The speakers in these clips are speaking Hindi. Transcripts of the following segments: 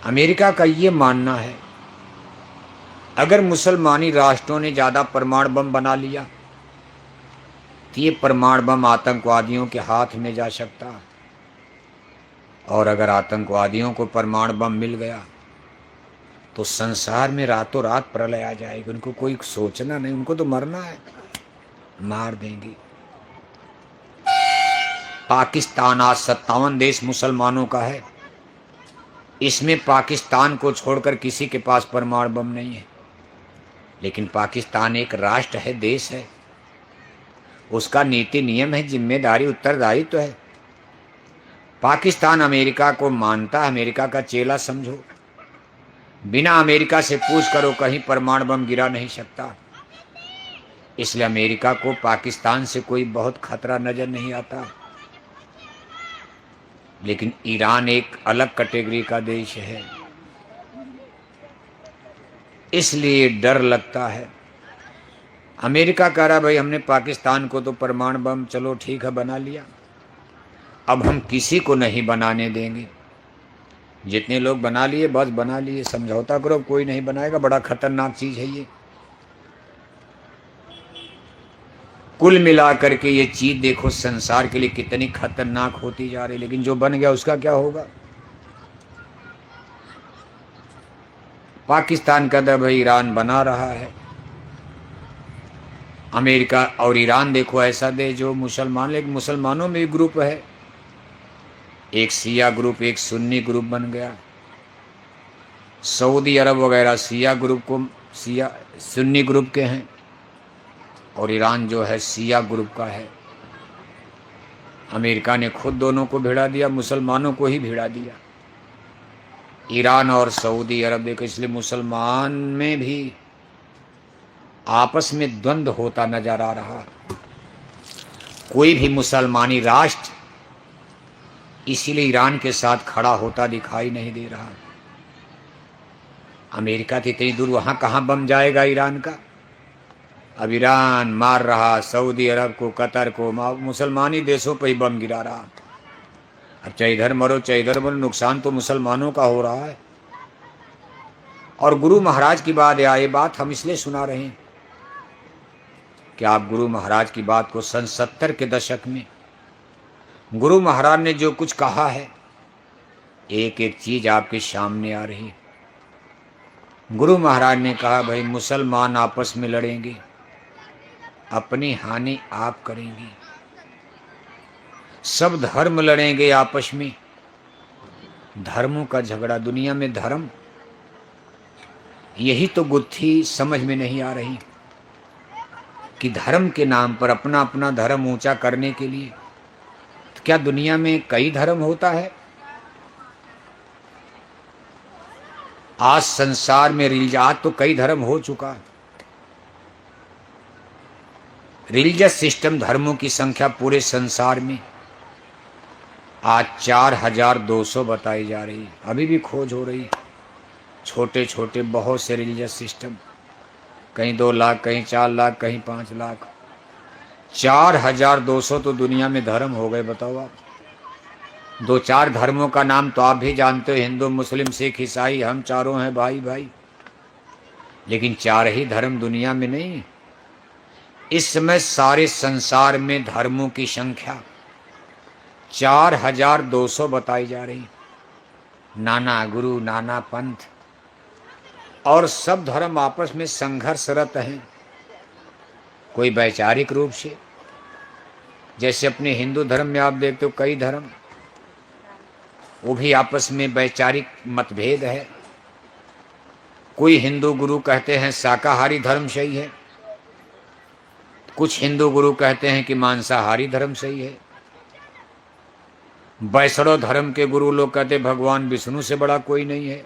अमेरिका का ये मानना है अगर मुसलमानी राष्ट्रों ने ज़्यादा परमाणु बम बना लिया तो ये परमाणु बम आतंकवादियों के हाथ में जा सकता, और अगर आतंकवादियों को परमाणु बम मिल गया तो संसार में रातों रात प्रलय आ जाएगी। उनको कोई सोचना नहीं, उनको तो मरना है, मार देंगे। पाकिस्तान आज 57 देश मुसलमानों का है, इसमें पाकिस्तान को छोड़कर किसी के पास परमाणु बम नहीं है। लेकिन पाकिस्तान एक राष्ट्र है, देश है, उसका नीति नियम है, जिम्मेदारी उत्तरदायित्व है। पाकिस्तान अमेरिका को मानता, अमेरिका का चेला समझो। बिना अमेरिका से पूछ करो, कहीं परमाणु बम गिरा नहीं सकता। इसलिए अमेरिका को पाकिस्तान से कोई बहुत खतरा नजर नहीं आता। लेकिन ईरान एक अलग कैटेगरी का देश है, इसलिए डर लगता है। अमेरिका कह रहा भाई हमने पाकिस्तान को तो परमाणु बम चलो ठीक है बना लिया, अब हम किसी को नहीं बनाने देंगे। जितने लोग बना लिए बस बना लिए, समझौता करो, कोई नहीं बनाएगा। बड़ा खतरनाक चीज है ये। कुल मिलाकर के ये चीज देखो संसार के लिए कितनी खतरनाक होती जा रही। लेकिन जो बन गया उसका क्या होगा? पाकिस्तान का दब भाई ईरान बना रहा है। अमेरिका और ईरान देखो ऐसा देश जो मुसलमान, लेकिन मुसलमानों में भी ग्रुप है, एक शिया ग्रुप एक सुन्नी ग्रुप बन गया। सऊदी अरब वगैरह शिया ग्रुप को शिया सुन्नी ग्रुप के हैं, और ईरान जो है शिया ग्रुप का है। अमेरिका ने खुद दोनों को भिड़ा दिया, मुसलमानों को ही भिड़ा दिया, ईरान और सऊदी अरब। देखो इसलिए मुसलमान में भी आपस में द्वंद्व होता नजर आ रहा। कोई भी मुसलमानी राष्ट्र इसीलिए ईरान के साथ खड़ा होता दिखाई नहीं दे रहा। अमेरिका तो इतनी दूर, वहां कहां बम जाएगा ईरान का? अब ईरान मार रहा सऊदी अरब को, कतर को, मुसलमानी देशों पर ही बम गिरा रहा। अब चाहे इधर मरो चाहे इधर मरो, नुकसान तो मुसलमानों का हो रहा है। और गुरु महाराज की बात है, ये बात हम इसलिए सुना रहे हैं कि आप गुरु महाराज की बात को सन 70 के दशक में गुरु महाराज ने जो कुछ कहा है, एक एक चीज आपके सामने आ रही है। गुरु महाराज ने कहा भाई मुसलमान आपस में लड़ेंगे, अपनी हानि आप करेंगे। सब धर्म लड़ेंगे आपस में, धर्मों का झगड़ा। दुनिया में धर्म, यही तो गुत्थी समझ में नहीं आ रही कि धर्म के नाम पर अपना अपना धर्म ऊंचा करने के लिए, तो क्या दुनिया में कई धर्म होता है? आज संसार में आज तो कई धर्म हो चुका है। रिलीजियस सिस्टम, धर्मों की संख्या पूरे संसार में आज 4200 बताई जा रही है। अभी भी खोज हो रही, छोटे छोटे बहुत से रिलीजियस सिस्टम, कहीं 2 लाख, कहीं 4 लाख, कहीं 5 लाख। 4200 तो दुनिया में धर्म हो गए। बताओ आप, 2-4 धर्मों का नाम तो आप भी जानते हो, हिंदू मुस्लिम सिख ईसाई, हम चारों हैं भाई भाई। लेकिन 4 ही धर्म दुनिया में नहीं। इस समय सारे संसार में धर्मों की संख्या 4200 बताई जा रही। नाना गुरु, नाना पंथ, और सब धर्म आपस में संघर्षरत हैं। कोई वैचारिक रूप से, जैसे अपने हिंदू धर्म में आप देखते हो कई धर्म, वो भी आपस में वैचारिक मतभेद है। कोई हिंदू गुरु कहते हैं शाकाहारी धर्म सही है, कुछ हिंदू गुरु कहते हैं कि मांसाहारी धर्म सही है। वैष्णव धर्म के गुरु लोग कहते भगवान विष्णु से बड़ा कोई नहीं है।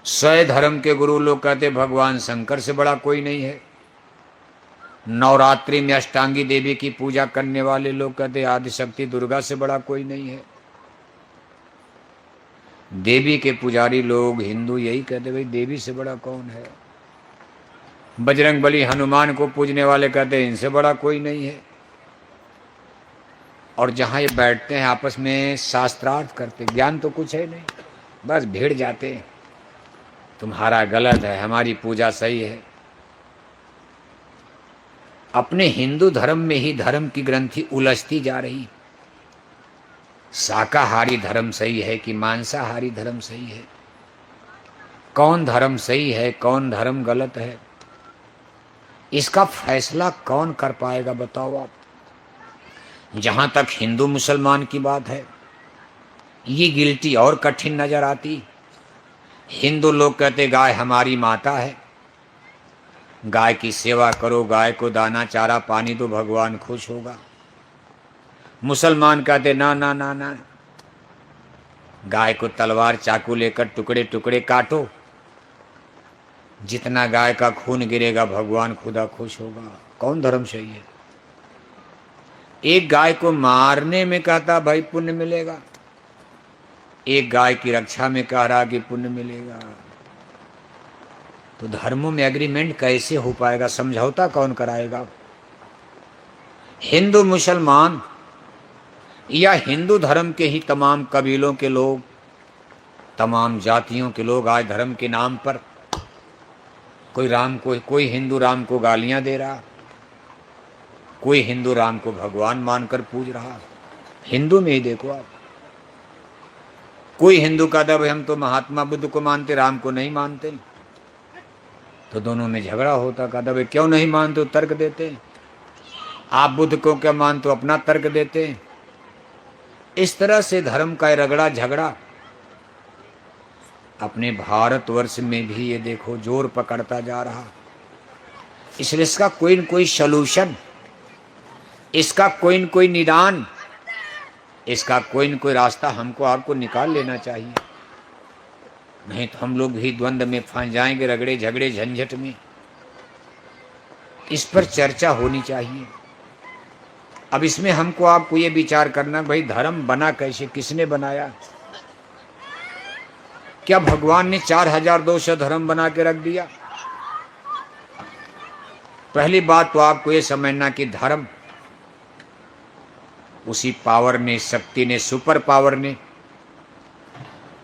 शैव धर्म के गुरु लोग कहते भगवान शंकर से बड़ा कोई नहीं है। नवरात्रि में अष्टांगी देवी की पूजा करने वाले लोग कहते आदिशक्ति दुर्गा से बड़ा कोई नहीं है। देवी के पुजारी लोग हिंदू यही कहते भाई देवी से बड़ा कौन है। बजरंग बली हनुमान को पूजने वाले कहते हैं इनसे बड़ा कोई नहीं है। और जहाँ ये बैठते हैं आपस में शास्त्रार्थ करते, ज्ञान तो कुछ है नहीं, बस भिड़ जाते हैं, तुम्हारा गलत है, हमारी पूजा सही है। अपने हिंदू धर्म में ही धर्म की ग्रंथि उलझती जा रही। शाकाहारी धर्म सही है कि मांसाहारी धर्म सही है, कौन धर्म सही है कौन धर्म गलत है, इसका फैसला कौन कर पाएगा बताओ आप। जहां तक हिंदू मुसलमान की बात है, ये गिल्टी और कठिन नजर आती। हिंदू लोग कहते गाय हमारी माता है, गाय की सेवा करो, गाय को दाना चारा पानी दो, भगवान खुश होगा। मुसलमान कहते ना ना ना ना, गाय को तलवार चाकू लेकर टुकड़े टुकड़े काटो, जितना गाय का खून गिरेगा भगवान खुदा खुश होगा। कौन धर्म सही है? एक गाय को मारने में कहता भाई पुण्य मिलेगा, एक गाय की रक्षा में कह रहा कि पुण्य मिलेगा। तो धर्मों में एग्रीमेंट कैसे हो पाएगा? समझौता कौन कराएगा? हिंदू मुसलमान या हिंदू धर्म के ही तमाम कबीलों के लोग, तमाम जातियों के लोग आज धर्म के नाम पर कोई हिंदू राम को गालियां दे रहा, कोई हिंदू राम को भगवान मानकर पूज रहा। हिंदू में ही देखो आप, कोई हिंदू कहता भाई हम तो महात्मा बुद्ध को मानते, राम को नहीं मानते, तो दोनों में झगड़ा होता। कहता भाई क्यों नहीं मानते? तर्क देते। आप बुद्ध को क्या मानते हो? अपना तर्क देते। इस तरह से धर्म का रगड़ा झगड़ा अपने भारतवर्ष में भी ये देखो जोर पकड़ता जा रहा। इसलिए इसका कोई न कोई सलूशन, इसका कोई न कोई निदान, इसका कोई न कोई रास्ता हमको आपको निकाल लेना चाहिए। नहीं तो हम लोग भी द्वंद्व में फंस जाएंगे, रगड़े झगड़े झंझट में। इस पर चर्चा होनी चाहिए। अब इसमें हमको आपको ये विचार करना भाई धर्म बना कैसे, किसने बनाया? क्या भगवान ने 4200 धर्म बना के रख दिया? पहली बात तो आपको ये समझना कि धर्म उसी पावर ने, शक्ति ने, सुपर पावर ने,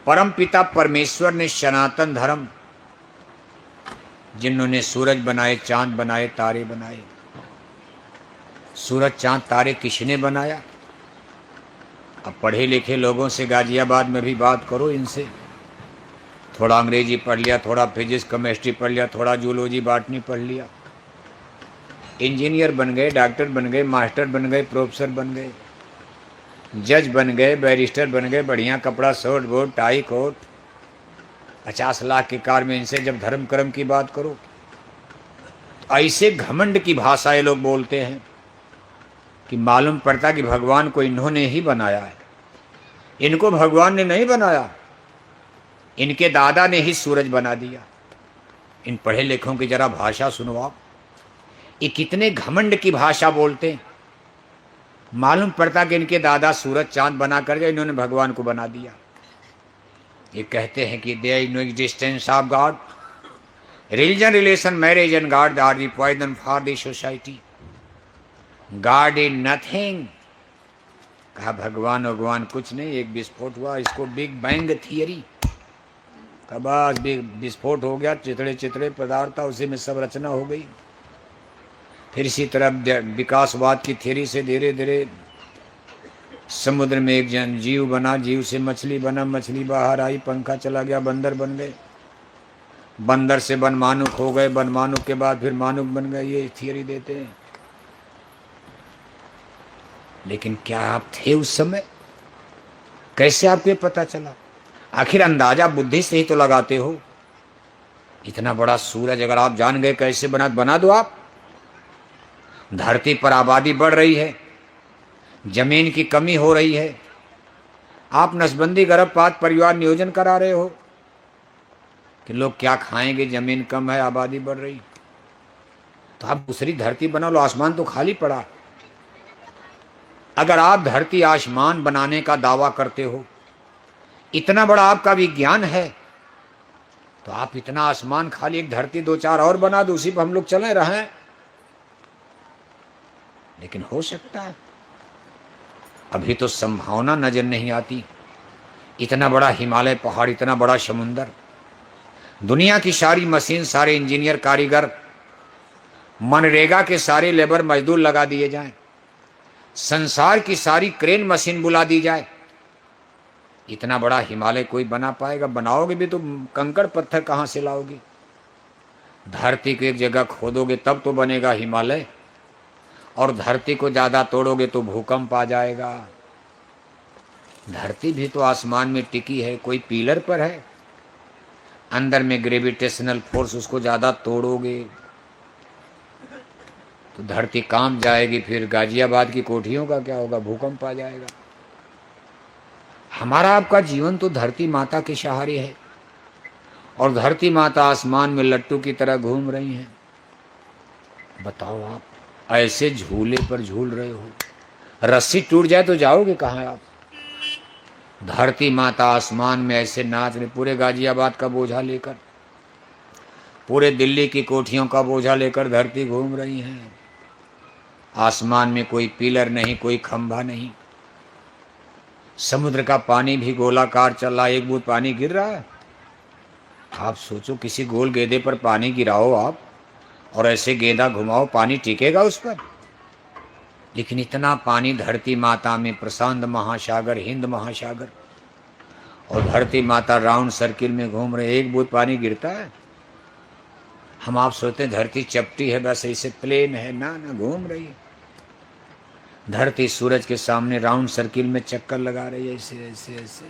परमपिता परमेश्वर ने सनातन धर्म, जिन्होंने सूरज बनाए, चांद बनाए, तारे बनाए। सूरज चांद तारे किसने बनाया? अब पढ़े लिखे लोगों से गाजियाबाद में भी बात करो, इनसे थोड़ा अंग्रेजी पढ़ लिया, थोड़ा फिजिक्स केमिस्ट्री पढ़ लिया, थोड़ा जूलॉजी बॉटनी पढ़ लिया, इंजीनियर बन गए, डॉक्टर बन गए, मास्टर बन गए, प्रोफेसर बन गए, जज बन गए, बैरिस्टर बन गए, बढ़िया कपड़ा, shirt board, tie coat, 50 lakh की कार में। इनसे जब धर्म कर्म की बात करो, ऐसे घमंड की भाषा ये लोग बोलते हैं कि मालूम पड़ता कि भगवान को इन्होंने ही बनाया है। इनको भगवान ने नहीं बनाया, इनके दादा ने ही सूरज बना दिया। इन पढ़े लिखों की जरा भाषा सुनो आप, ये कितने घमंड की भाषा बोलते हैं। मालूम पड़ता कि इनके दादा सूरज चांद बना कर गए, इन्होंने भगवान को बना दिया। ये कहते हैं कि there is no existence of God, religion, relation, marriage and God are the poison for the society, God is nothing. कहा भगवान कुछ नहीं, एक विस्फोट हुआ, इसको बिग बैंग थियरी। बस विस्फोट हो गया, चितड़े चितड़े पदार्थ था, उसी में सब रचना हो गई। फिर इसी तरह विकासवाद की थियरी से धीरे धीरे समुद्र में एक जन जीव बना, जीव से मछली बना, मछली बाहर आई, पंखा चला गया, बंदर बन गए, बंदर से बनमानुक हो गए, बनमानुक के बाद फिर मानुक बन गए। ये थियरी देते हैं। लेकिन क्या आप थे उस समय? कैसे आपको ये पता चला? आखिर अंदाजा बुद्धि से ही तो लगाते हो। इतना बड़ा सूरज अगर आप जान गए कैसे बना दो आप। धरती पर आबादी बढ़ रही है, जमीन की कमी हो रही है, आप नसबंदी गर्भपात परिवार नियोजन करा रहे हो कि लोग क्या खाएंगे, जमीन कम है, आबादी बढ़ रही। तो आप दूसरी धरती बना लो, आसमान तो खाली पड़ा। अगर आप धरती आसमान बनाने का दावा करते हो, इतना बड़ा आपका विज्ञान है, तो आप इतना आसमान खाली, एक धरती 2-4 और बना दो, उसी पर हम लोग चले रहें। लेकिन हो सकता है? अभी तो संभावना नजर नहीं आती। इतना बड़ा हिमालय पहाड़, इतना बड़ा समुंदर, दुनिया की सारी मशीन, सारे इंजीनियर, कारीगर, मनरेगा के सारे लेबर मजदूर लगा दिए जाएं, संसार की सारी क्रेन मशीन बुला दी जाए, इतना बड़ा हिमालय कोई बना पाएगा? बनाओगे भी तो कंकड़ पत्थर कहाँ से लाओगे? धरती को एक जगह खोदोगे तब तो बनेगा हिमालय, और धरती को ज्यादा तोड़ोगे तो भूकंप आ जाएगा। धरती भी तो आसमान में टिकी है, कोई पिलर पर है, अंदर में ग्रेविटेशनल फोर्स, उसको ज्यादा तोड़ोगे तो धरती कांप जाएगी। फिर गाजियाबाद की कोठियों का क्या होगा? भूकंप आ जाएगा। हमारा आपका जीवन तो धरती माता के सहारे है, और धरती माता आसमान में लट्टू की तरह घूम रही हैं। बताओ, आप ऐसे झूले पर झूल रहे हो, रस्सी टूट जाए तो जाओगे कहाँ आप? धरती माता आसमान में ऐसे नाच रही, पूरे गाजियाबाद का बोझा लेकर, पूरे दिल्ली की कोठियों का बोझा लेकर धरती घूम रही हैं। आसमान में कोई पिलर नहीं, कोई खंभा नहीं, समुद्र का पानी भी गोलाकार चल रहा है, एक बूंद पानी गिर रहा है। आप सोचो, किसी गोल गेंदे पर पानी गिराओ आप, और ऐसे गेंदा घुमाओ, पानी टिकेगा उस पर? लेकिन इतना पानी धरती माता में, प्रशांत महासागर, हिंद महासागर, और धरती माता राउंड सर्किल में घूम रहे, एक बूंद पानी गिरता है? हम आप सोचते हैं धरती चपटी है, बस ऐसे प्लेन है, ना ना, घूम रही है। धरती सूरज के सामने राउंड सर्किल में चक्कर लगा रही है, ऐसे ऐसे ऐसे।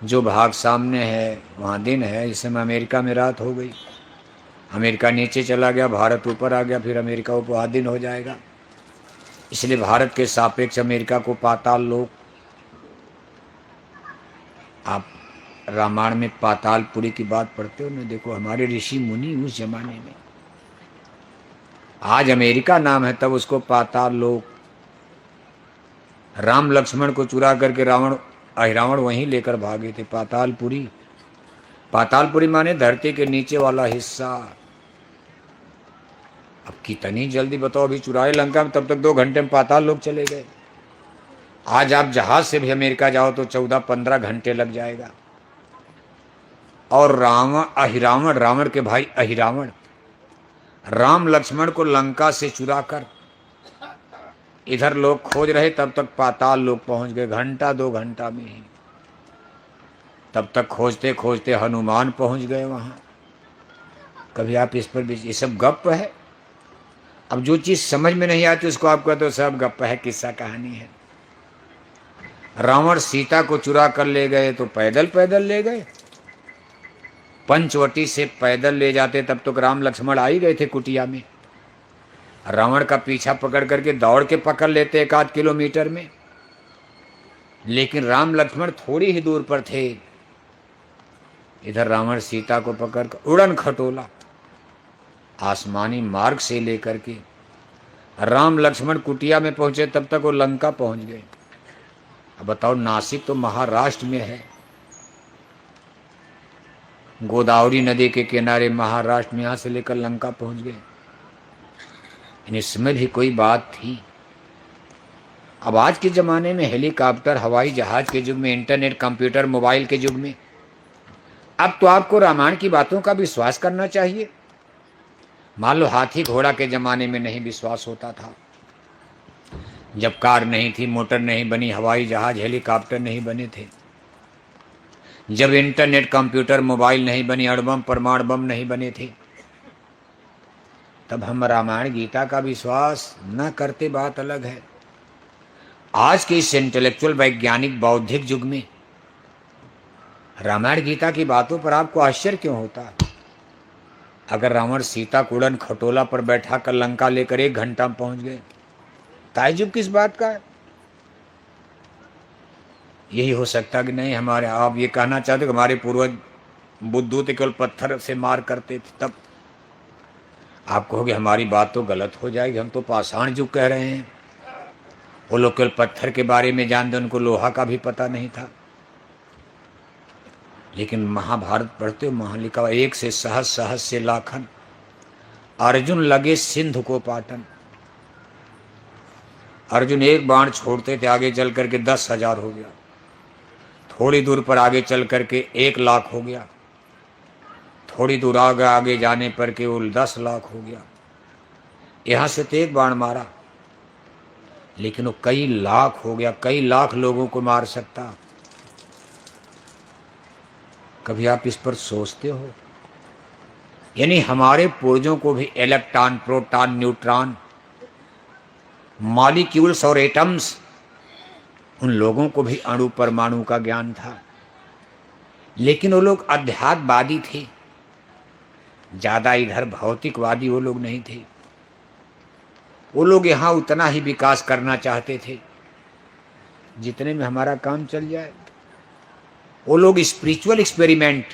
जो भाग सामने है वहाँ दिन है। इस समय अमेरिका में रात हो गई, अमेरिका नीचे चला गया, भारत ऊपर आ गया, फिर अमेरिका ऊपर दिन हो जाएगा। इसलिए भारत के सापेक्ष अमेरिका को पाताल लोक। आप रामायण में पातालपुरी की बात पढ़ते हो ना, देखो हमारे ऋषि मुनि उस जमाने में, आज अमेरिका नाम है तब उसको पाताल लोक। राम लक्ष्मण को चुरा करके रावण वहीं लेकर भागे थे, पातालपुरी। पातालपुरी माने धरती के नीचे वाला हिस्सा। अब कितनी जल्दी बताओ, अभी चुराए लंका में, तब तक 2 घंटे में पाताल लोक चले गए। आज आप जहाज से भी अमेरिका जाओ तो 14-15 घंटे लग जाएगा। और रावण के भाई अहिरावण, राम लक्ष्मण को लंका से चुरा कर इधर लोग खोज रहे, तब तक पाताल लोक पहुंच गए, 1-2 घंटा में ही। तब तक खोजते खोजते हनुमान पहुंच गए वहां। कभी आप इस पर भी, ये सब गप है। अब जो चीज समझ में नहीं आती उसको आप कहते हो सब गप है, किस्सा कहानी है। रावण सीता को चुरा कर ले गए तो पैदल पैदल ले गए, पंचवटी से पैदल ले जाते तब तक राम लक्ष्मण आ ही गए थे कुटिया में। रावण का पीछा पकड़ करके दौड़ के पकड़ लेते 1-8 किलोमीटर में, लेकिन राम लक्ष्मण थोड़ी ही दूर पर थे। इधर रावण सीता को पकड़ कर उड़न खटोला आसमानी मार्ग से लेकर के राम लक्ष्मण कुटिया में पहुंचे, तब तक वो लंका पहुंच गए। अब बताओ, नासिक तो महाराष्ट्र में है, गोदावरी नदी के किनारे महाराष्ट्र में, यहां से लेकर लंका पहुंच गए। इसमें भी कोई बात थी? अब आज के ज़माने में हेलीकॉप्टर, हवाई जहाज के युग में, इंटरनेट, कंप्यूटर, मोबाइल के युग में, अब तो आपको रामायण की बातों का विश्वास करना चाहिए। मान लो हाथी घोड़ा के ज़माने में नहीं विश्वास होता था, जब कार नहीं थी, मोटर नहीं बनी, हवाई जहाज, हेलीकॉप्टर नहीं बने थे, जब इंटरनेट, कंप्यूटर, मोबाइल नहीं बनी, अणुबम, परमाणु बम नहीं बने थे, तब हम रामायण गीता का विश्वास न करते, बात अलग है। आज के इस इंटेलेक्चुअल, वैज्ञानिक, बौद्धिक युग में रामायण गीता की बातों पर आपको आश्चर्य क्यों होता है? अगर रावण सीता को उड़न खटोला पर बैठा कर लंका लेकर 1 घंटा में पहुंच गए, ताज्जुब किस बात का है? यही हो सकता कि नहीं, हमारे, आप ये कहना चाहते कि हमारे पूर्वज बुद्धू थे, केवल पत्थर से मार करते थे, तब आप कहोगे हमारी बात तो गलत हो जाएगी, हम तो पाषाण युग कह रहे हैं। वो लोग केवल पत्थर के बारे में जानते, उनको लोहा का भी पता नहीं था। लेकिन महाभारत पढ़ते हो, वहाँ लिखा हुआ, 1 से सहस, सहस से लाखन, अर्जुन लगे सिंधु को पाटन। अर्जुन 1 बाण छोड़ते थे, आगे चल करके 10,000 हो गया। थोड़ी दूर पर आगे चल करके 1 लाख हो गया, थोड़ी दूर आगे आगे जाने पर केवल 10 लाख हो गया। यहां से तो एक बाण मारा, लेकिन वो कई लाख हो गया, कई लाख लोगों को मार सकता। कभी आप इस पर सोचते हो? यानी हमारे पूर्वजों को भी इलेक्ट्रॉन, प्रोटॉन, न्यूट्रॉन, मॉलिक्यूल्स और एटम्स, उन लोगों को भी अणु परमाणु का ज्ञान था। लेकिन वो लोग अध्यात्मवादी थे, ज्यादा इधर भौतिकवादी वो लोग नहीं थे। वो लोग यहां उतना ही विकास करना चाहते थे जितने में हमारा काम चल जाए। वो लोग स्पिरिचुअल एक्सपेरिमेंट,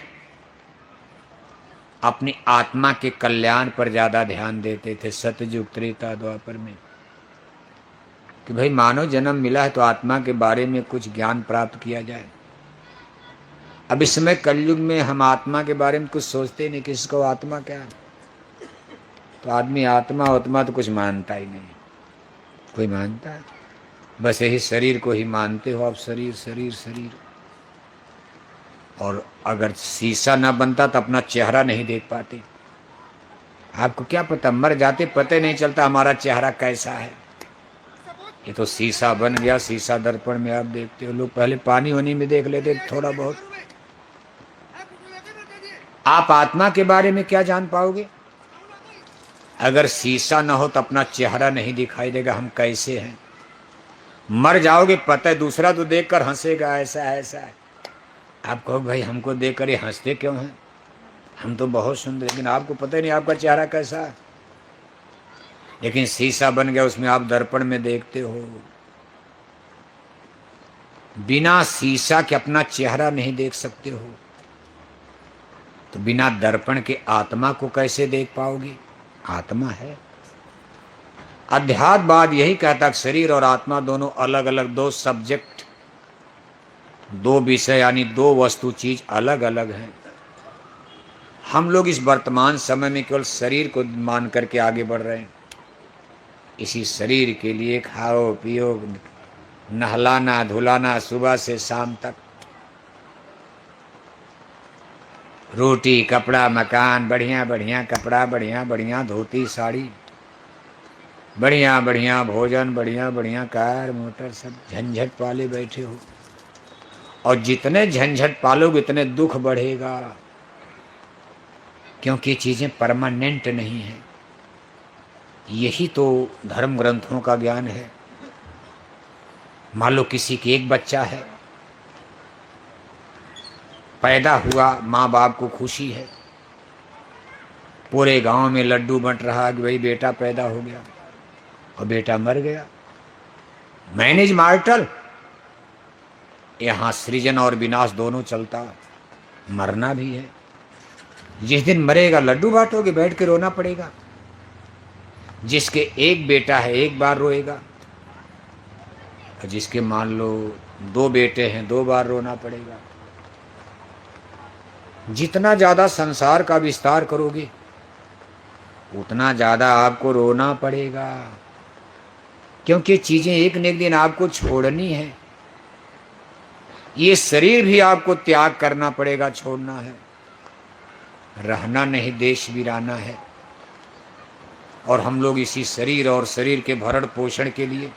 अपनी आत्मा के कल्याण पर ज्यादा ध्यान देते थे सतयुग त्रेता द्वापर में, कि भाई मानव जन्म मिला है तो आत्मा के बारे में कुछ ज्ञान प्राप्त किया जाए। अब इस समय कलयुग में हम आत्मा के बारे में कुछ सोचते नहीं, किसको आत्मा क्या है। तो आदमी आत्मा आत्मा तो कुछ मानता ही नहीं, कोई मानता है? बस यही शरीर को ही मानते हो आप, शरीर शरीर शरीर। और अगर शीशा ना बनता तो अपना चेहरा नहीं देख पाते। आपको क्या पता, मर जाते पता नहीं चलता हमारा चेहरा कैसा है। ये तो शीशा बन गया, शीशा दर्पण में आप देखते हो। लोग पहले पानी वानी में देख लेते थोड़ा बहुत। आप आत्मा के बारे में क्या जान पाओगे? अगर शीशा ना हो तो अपना चेहरा नहीं दिखाई देगा, हम कैसे हैं। मर जाओगे पता है, दूसरा तो देखकर हंसेगा, ऐसा ऐसा है। आप कहो भाई हमको देखकर ये हंसते क्यों हैं, हम तो बहुत सुंदर, लेकिन आपको पता ही नहीं आपका चेहरा कैसा है। लेकिन शीशा बन गया, उसमें आप दर्पण में देखते हो। बिना शीशा के अपना चेहरा नहीं देख सकते हो, तो बिना दर्पण के आत्मा को कैसे देख पाओगे? आत्मा है। अध्यात्मवाद यही कहता है शरीर और आत्मा दोनों अलग अलग, दो सब्जेक्ट, दो विषय, यानी दो वस्तु चीज अलग अलग है। हम लोग इस वर्तमान समय में केवल शरीर को मान करके आगे बढ़ रहे हैं। इसी शरीर के लिए खाओ पियो, नहलाना धुलाना सुबह से शाम तक, रोटी कपड़ा मकान, बढ़िया बढ़िया कपड़ा, बढ़िया बढ़िया धोती साड़ी, बढ़िया बढ़िया भोजन, बढ़िया बढ़िया कार मोटर, सब झंझट पाले बैठे हो। और जितने झंझट पालोगे उतने दुख बढ़ेगा, क्योंकि चीजें परमानेंट नहीं है। यही तो धर्म ग्रंथों का ज्ञान है। मान लो किसी के एक बच्चा है, पैदा हुआ, माँ बाप को खुशी है, पूरे गांव में लड्डू बंट रहा कि भाई बेटा पैदा हो गया, और बेटा मर गया। मैनेज मार्टल, यहां सृजन और विनाश दोनों चलता, मरना भी है। जिस दिन मरेगा लड्डू बांटोगे, बैठ के रोना पड़ेगा। जिसके एक बेटा है एक बार रोएगा, और जिसके मान लो 2 बेटे हैं 2 बार रोना पड़ेगा। जितना ज्यादा संसार का विस्तार करोगे उतना ज्यादा आपको रोना पड़ेगा, क्योंकि चीजें एक न एक दिन आपको छोड़नी है। ये शरीर भी आपको त्याग करना पड़ेगा, छोड़ना है। रहना नहीं, देश वीराना है। और हम लोग इसी शरीर और शरीर के भरण पोषण के लिए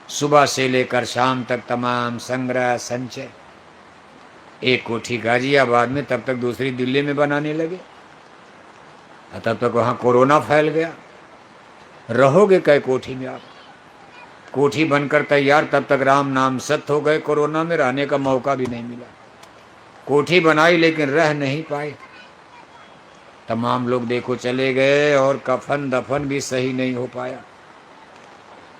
सुबह से लेकर शाम तक तमाम संग्रह संचय, एक कोठी गाजियाबाद में, तब तक दूसरी दिल्ली में बनाने लगे, तब तक वहाँ कोरोना फैल गया। रहोगे कै कोठी में आप? कोठी बनकर तैयार, तब तक राम नाम सत्य हो गए, कोरोना में रहने का मौका भी नहीं मिला। कोठी बनाई लेकिन रह नहीं पाए, तमाम लोग देखो चले गए, और कफन दफन भी सही नहीं हो पाया।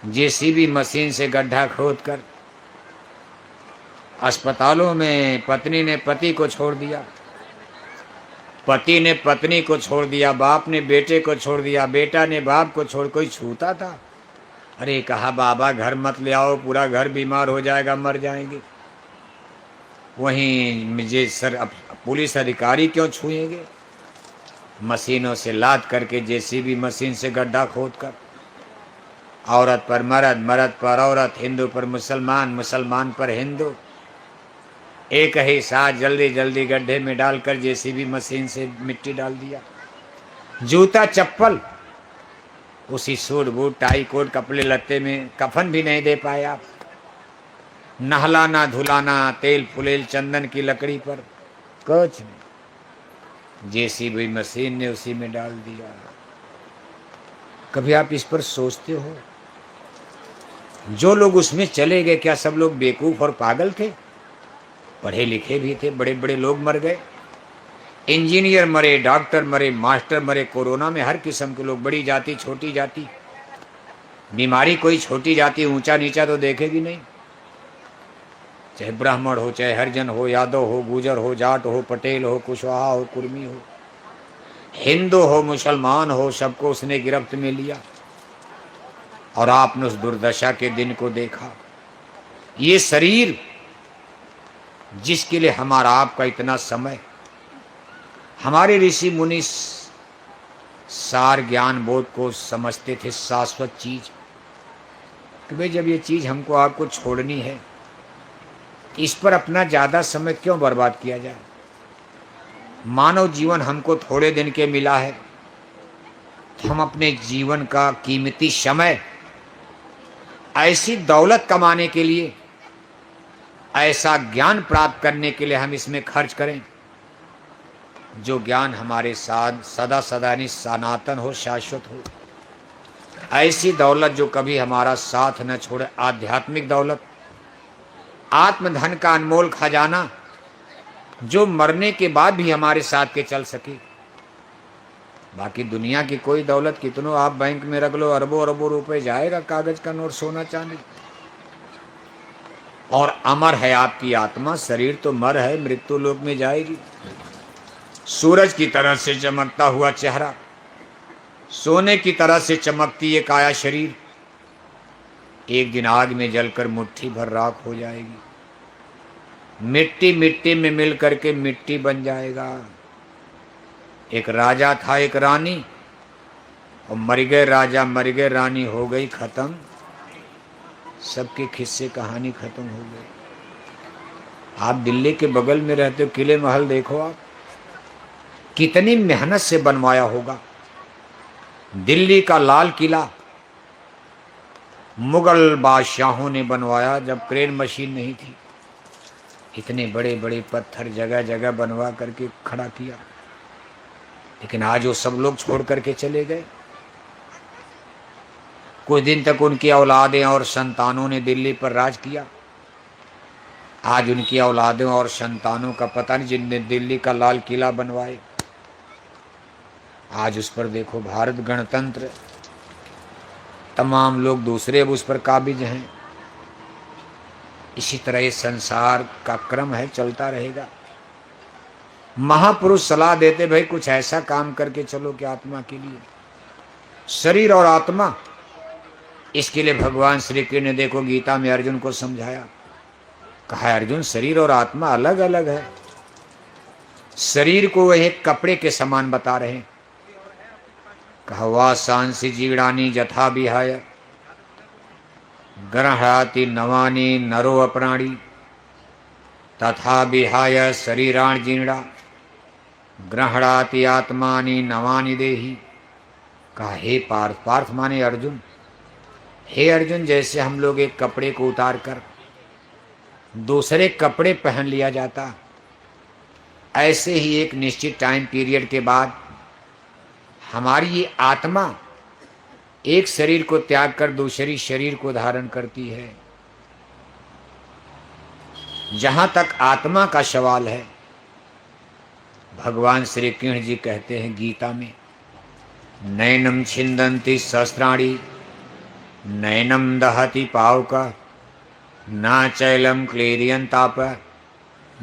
जेसीबी मशीन से गड्ढा खोदकर अस्पतालों में पत्नी ने पति को छोड़ दिया, पति ने पत्नी को छोड़ दिया, बाप ने बेटे को छोड़ दिया, बेटा ने बाप को छोड़। कोई छूता था? अरे कहा बाबा घर मत ले आओ, पूरा घर बीमार हो जाएगा, मर जाएंगे। वहीं मुझे सर पुलिस अधिकारी क्यों छुएंगे? मशीनों से लाद करके, जेसीबी मशीन से गड्ढा खोद कर, औरत पर मर्द, मर्द पर औरत, हिंदू पर मुसलमान, मुसलमान पर हिंदू, एक ही साथ जल्दी जल्दी गड्ढे में डालकर जेसीबी मशीन से मिट्टी डाल दिया। जूता चप्पल, उसी सूट बूट टाई कोट कपड़े लत्ते में कफन भी नहीं दे पाए आप। नहलाना धुलाना तेल फुलेल चंदन की लकड़ी पर कुछ नहीं, जेसीबी मशीन ने उसी में डाल दिया। कभी आप इस पर सोचते हो? जो लोग उसमें चले गए क्या सब लोग बेवकूफ और पागल थे? पढ़े लिखे भी थे, बड़े बड़े लोग मर गए। इंजीनियर मरे, डॉक्टर मरे, मास्टर मरे, कोरोना में हर किस्म के लोग, बड़ी जाति छोटी जाति। बीमारी कोई छोटी जाति ऊंचा नीचा तो देखेगी नहीं, चाहे ब्राह्मण हो, चाहे हरिजन हो, यादव हो, गुजर हो, जाट हो, पटेल हो, कुशवाहा हो, कुर्मी हो, हिंदू हो, मुसलमान हो, सबको उसने गिरफ्त में लिया। और आपने उस दुर्दशा के दिन को देखा। ये शरीर जिसके लिए हमारा आपका इतना समय, हमारे ऋषि मुनि सार ज्ञान बोध को समझते थे शाश्वत चीज कि भाई जब ये चीज हमको आपको छोड़नी है, इस पर अपना ज्यादा समय क्यों बर्बाद किया जाए। मानव जीवन हमको थोड़े दिन के मिला है, तो हम अपने जीवन का कीमती समय ऐसी दौलत कमाने के लिए, ऐसा ज्ञान प्राप्त करने के लिए हम इसमें खर्च करें जो ज्ञान हमारे साथ सदा सदा यानी सनातन हो, शाश्वत हो। ऐसी दौलत जो कभी हमारा साथ न छोड़े, आध्यात्मिक दौलत, आत्मधन का अनमोल खजाना जो मरने के बाद भी हमारे साथ के चल सके। बाकी दुनिया की कोई दौलत कितनों आप बैंक में रख लो, अरबों अरबों रुपए जाएगा, कागज का नोट, सोना चांदी। और अमर है आपकी आत्मा, शरीर तो मर है, मृत्यु लोक में जाएगी। सूरज की तरह से चमकता हुआ चेहरा, सोने की तरह से चमकती ये काया शरीर, एक दिन आग में जलकर मुट्ठी भर राख हो जाएगी। मिट्टी मिट्टी में मिल करके मिट्टी बन जाएगा। एक राजा था, एक रानी, और मर गए राजा, मर गए रानी, हो गई खत्म सबके किस्से, कहानी खत्म हो गई। आप दिल्ली के बगल में रहते हो, किले महल देखो आप, कितनी मेहनत से बनवाया होगा। दिल्ली का लाल किला मुगल बादशाहों ने बनवाया जब क्रेन मशीन नहीं थी। इतने बड़े बड़े पत्थर जगह जगह बनवा करके खड़ा किया, लेकिन आज वो सब लोग छोड़ करके चले गए। कुछ दिन तक उनकी औलादें और संतानों ने दिल्ली पर राज किया। आज उनकी औलादों और संतानों का पता नहीं, जिनने दिल्ली का लाल किला बनवाए, आज उस पर देखो भारत गणतंत्र, तमाम लोग दूसरे अब उस पर काबिज हैं। इसी तरह ये संसार का क्रम है, चलता रहेगा। महापुरुष सलाह देते भाई कुछ ऐसा काम करके चलो कि आत्मा के लिए, शरीर और आत्मा, इसके लिए भगवान श्री कृष्ण ने देखो गीता में अर्जुन को समझाया। कहा अर्जुन शरीर और आत्मा अलग अलग है। शरीर को वह एक कपड़े के समान बता रहे हैं। कहा वासांसि जीर्णानि यथा विहाय गृह्णाति नवानि नरो अपराणि तथा विहाय शरीराणि जीर्णा गृह्णाति आत्मानि नवानि देहि। कहा हे पार्थ, पार्थ माने अर्जुन, हे अर्जुन जैसे हम लोग एक कपड़े को उतार कर दूसरे कपड़े पहन लिया जाता, ऐसे ही एक निश्चित टाइम पीरियड के बाद हमारी ये आत्मा एक शरीर को त्याग कर दूसरी शरीर को धारण करती है। जहां तक आत्मा का सवाल है, भगवान श्री कृष्ण जी कहते हैं गीता में, नैनम छिंदन्ति सहस्राणि नैनम दहति पावक न चैलम क्लेरियन ताप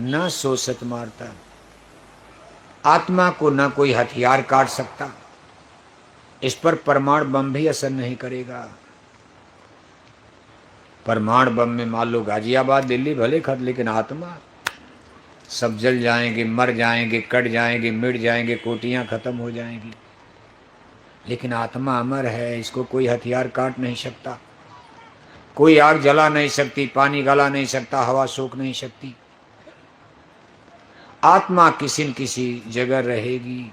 न शोषत मारता। आत्मा को न कोई हथियार काट सकता, इस पर परमाणु बम भी असर नहीं करेगा। परमाणु बम में मान लो गाजियाबाद दिल्ली भले खत, लेकिन आत्मा सब जल जाएंगे, मर जाएंगे, कट जाएंगे, मिट जाएंगे, कोटियां खत्म हो जाएंगी, लेकिन आत्मा अमर है। इसको कोई हथियार काट नहीं सकता, कोई आग जला नहीं सकती, पानी गला नहीं सकता, हवा सोख नहीं सकती। आत्मा किसी न किसी जगह रहेगी।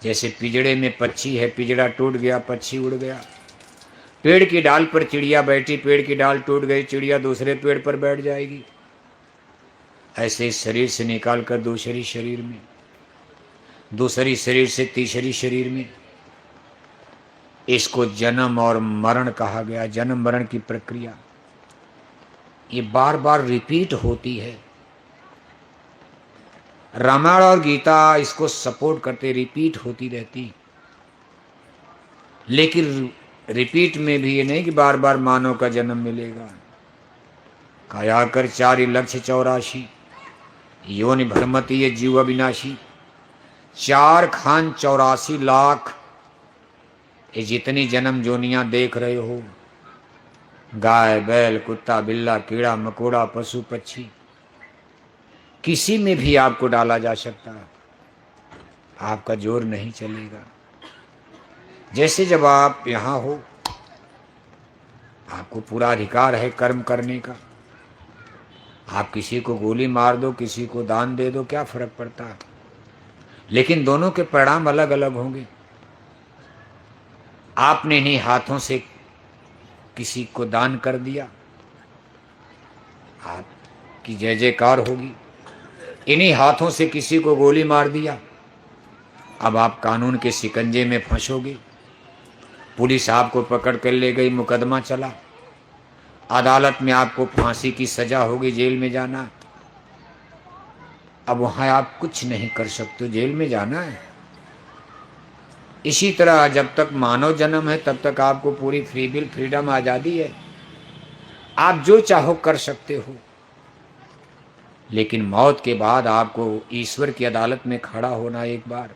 जैसे पिंजड़े में पक्षी है, पिंजड़ा टूट गया, पक्षी उड़ गया। पेड़ की डाल पर चिड़िया बैठी, पेड़ की डाल टूट गई, चिड़िया दूसरे पेड़ पर बैठ जाएगी। ऐसे इस शरीर से निकाल कर दूसरी शरीर में, दूसरी शरीर से तीसरी शरीर में। इसको जन्म और मरण कहा गया। जन्म मरण की प्रक्रिया ये बार बार रिपीट होती है। रामायण और गीता इसको सपोर्ट करते, रिपीट होती रहती। लेकिन रिपीट में भी ये नहीं कि बार बार मानव का जन्म मिलेगा। काया कर 4,84,000 योनि भ्रमति ये जीव अविनाशी। 4 खान 84 लाख। ये जितनी जन्म जोनियां देख रहे हो, गाय बैल कुत्ता बिल्ला कीड़ा मकोड़ा पशु पक्षी, किसी में भी आपको डाला जा सकता है, आपका जोर नहीं चलेगा। जैसे जब आप यहाँ हो, आपको पूरा अधिकार है कर्म करने का। आप किसी को गोली मार दो, किसी को दान दे दो, क्या फर्क पड़ता है। लेकिन दोनों के परिणाम अलग अलग होंगे। आपने इन्हीं हाथों से किसी को दान कर दिया, आपकी जय जयकार होगी। इन्हीं हाथों से किसी को गोली मार दिया, अब आप कानून के शिकंजे में फंसोगे। पुलिस आपको पकड़ कर ले गई, मुकदमा चला, अदालत में आपको फांसी की सजा होगी, जेल में जाना। अब वहां आप कुछ नहीं कर सकते, जेल में जाना है। इसी तरह जब तक मानव जन्म है तब तक आपको पूरी फ्री विल, फ्रीडम, आज़ादी है। आप जो चाहो कर सकते हो। लेकिन मौत के बाद आपको ईश्वर की अदालत में खड़ा होना एक बार,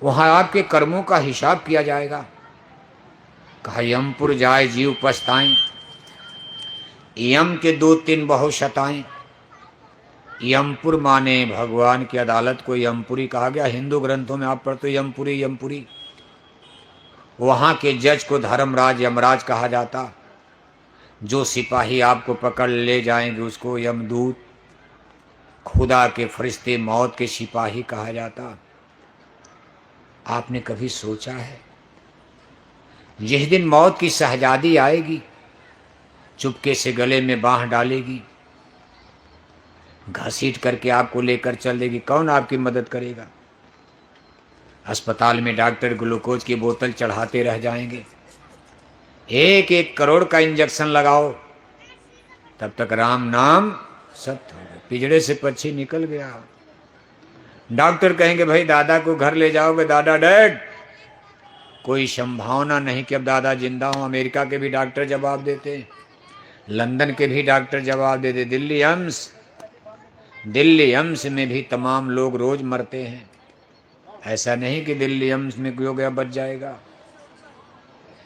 वहां आपके कर्मों का हिसाब किया जाएगा। कहा यमपुर जाए जीव पछताएं, यम के 2-3 बहु शताएं। यमपुर माने भगवान की अदालत को यमपुरी कहा गया। हिंदू ग्रंथों में आप पढ़ते हो यमपुरी यमपुरी। वहां के जज को धर्मराज यमराज कहा जाता। जो सिपाही आपको पकड़ ले जाएंगे उसको यमदूत। खुदा के फरिश्ते मौत के सिपाही कहा जाता। आपने कभी सोचा है जिस दिन मौत की शहजादी आएगी, चुपके से गले में बांह डालेगी, घसीट करके आपको लेकर चल देगी, कौन आपकी मदद करेगा। अस्पताल में डॉक्टर ग्लूकोज की बोतल चढ़ाते रह जाएंगे, 1-1 करोड़ का इंजेक्शन लगाओ, तब तक राम नाम सत्य होगा। पिंजड़े से पक्षी निकल गया। डॉक्टर कहेंगे भाई दादा को घर ले जाओगे, दादा डेड। कोई संभावना नहीं कि अब दादा जिंदा हो। अमेरिका के भी डॉक्टर जवाब देते, लंदन के भी डॉक्टर जवाब देते, दिल्ली एम्स में भी तमाम लोग रोज मरते हैं। ऐसा नहीं कि दिल्ली एम्स में कोई हो गया बच जाएगा।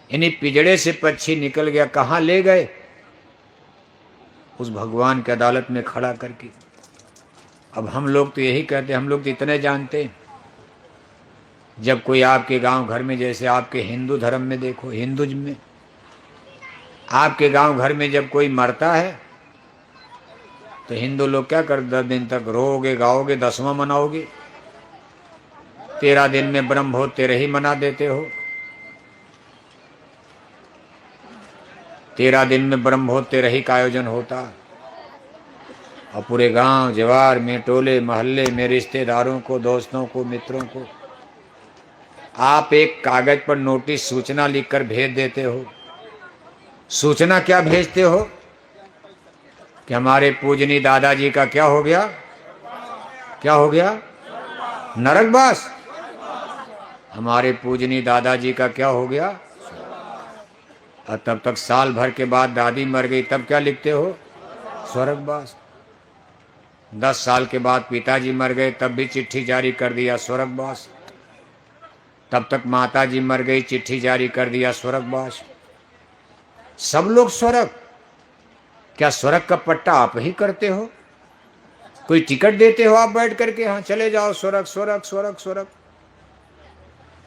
इन्हीं पिंजड़े से पक्षी निकल गया, कहाँ ले गए? उस भगवान की अदालत में खड़ा करके। अब हम लोग तो यही कहते, हम लोग तो इतने जानते, जब कोई आपके गांव घर में, जैसे आपके हिंदू धर्म में देखो, हिंदुज़्म में आपके गांव घर में जब कोई मरता है तो हिंदू लोग क्या कर, 10 दिन तक रोओगे गाओगे, 10वां मनाओगे। 13 दिन में ब्रह्मभोज 13 ही मना देते हो। 13 दिन में ब्रह्मभोज 13 ही का आयोजन होता। और पूरे गांव जवार में, टोले मोहल्ले में, रिश्तेदारों को, दोस्तों को, मित्रों को आप एक कागज पर नोटिस सूचना लिखकर भेज देते हो। सूचना क्या भेजते हो कि हमारे पूजनी दादाजी का क्या हो गया, क्या हो गया? नरकवास। हमारे पूजनी दादाजी का क्या हो गया? और तब तक साल भर के बाद दादी मर गई, तब क्या लिखते हो? स्वर्गवास। 10 साल के बाद पिताजी मर गए, तब भी चिट्ठी जारी कर दिया, स्वर्गवास। तब तक माताजी मर गई, चिट्ठी जारी कर दिया, स्वर्गवास। सब लोग स्वर्ग। क्या स्वर्ग का पट्टा आप ही करते हो? कोई टिकट देते हो आप बैठ करके, हाँ चले जाओ स्वर्ग स्वर्ग स्वर्ग स्वर्ग।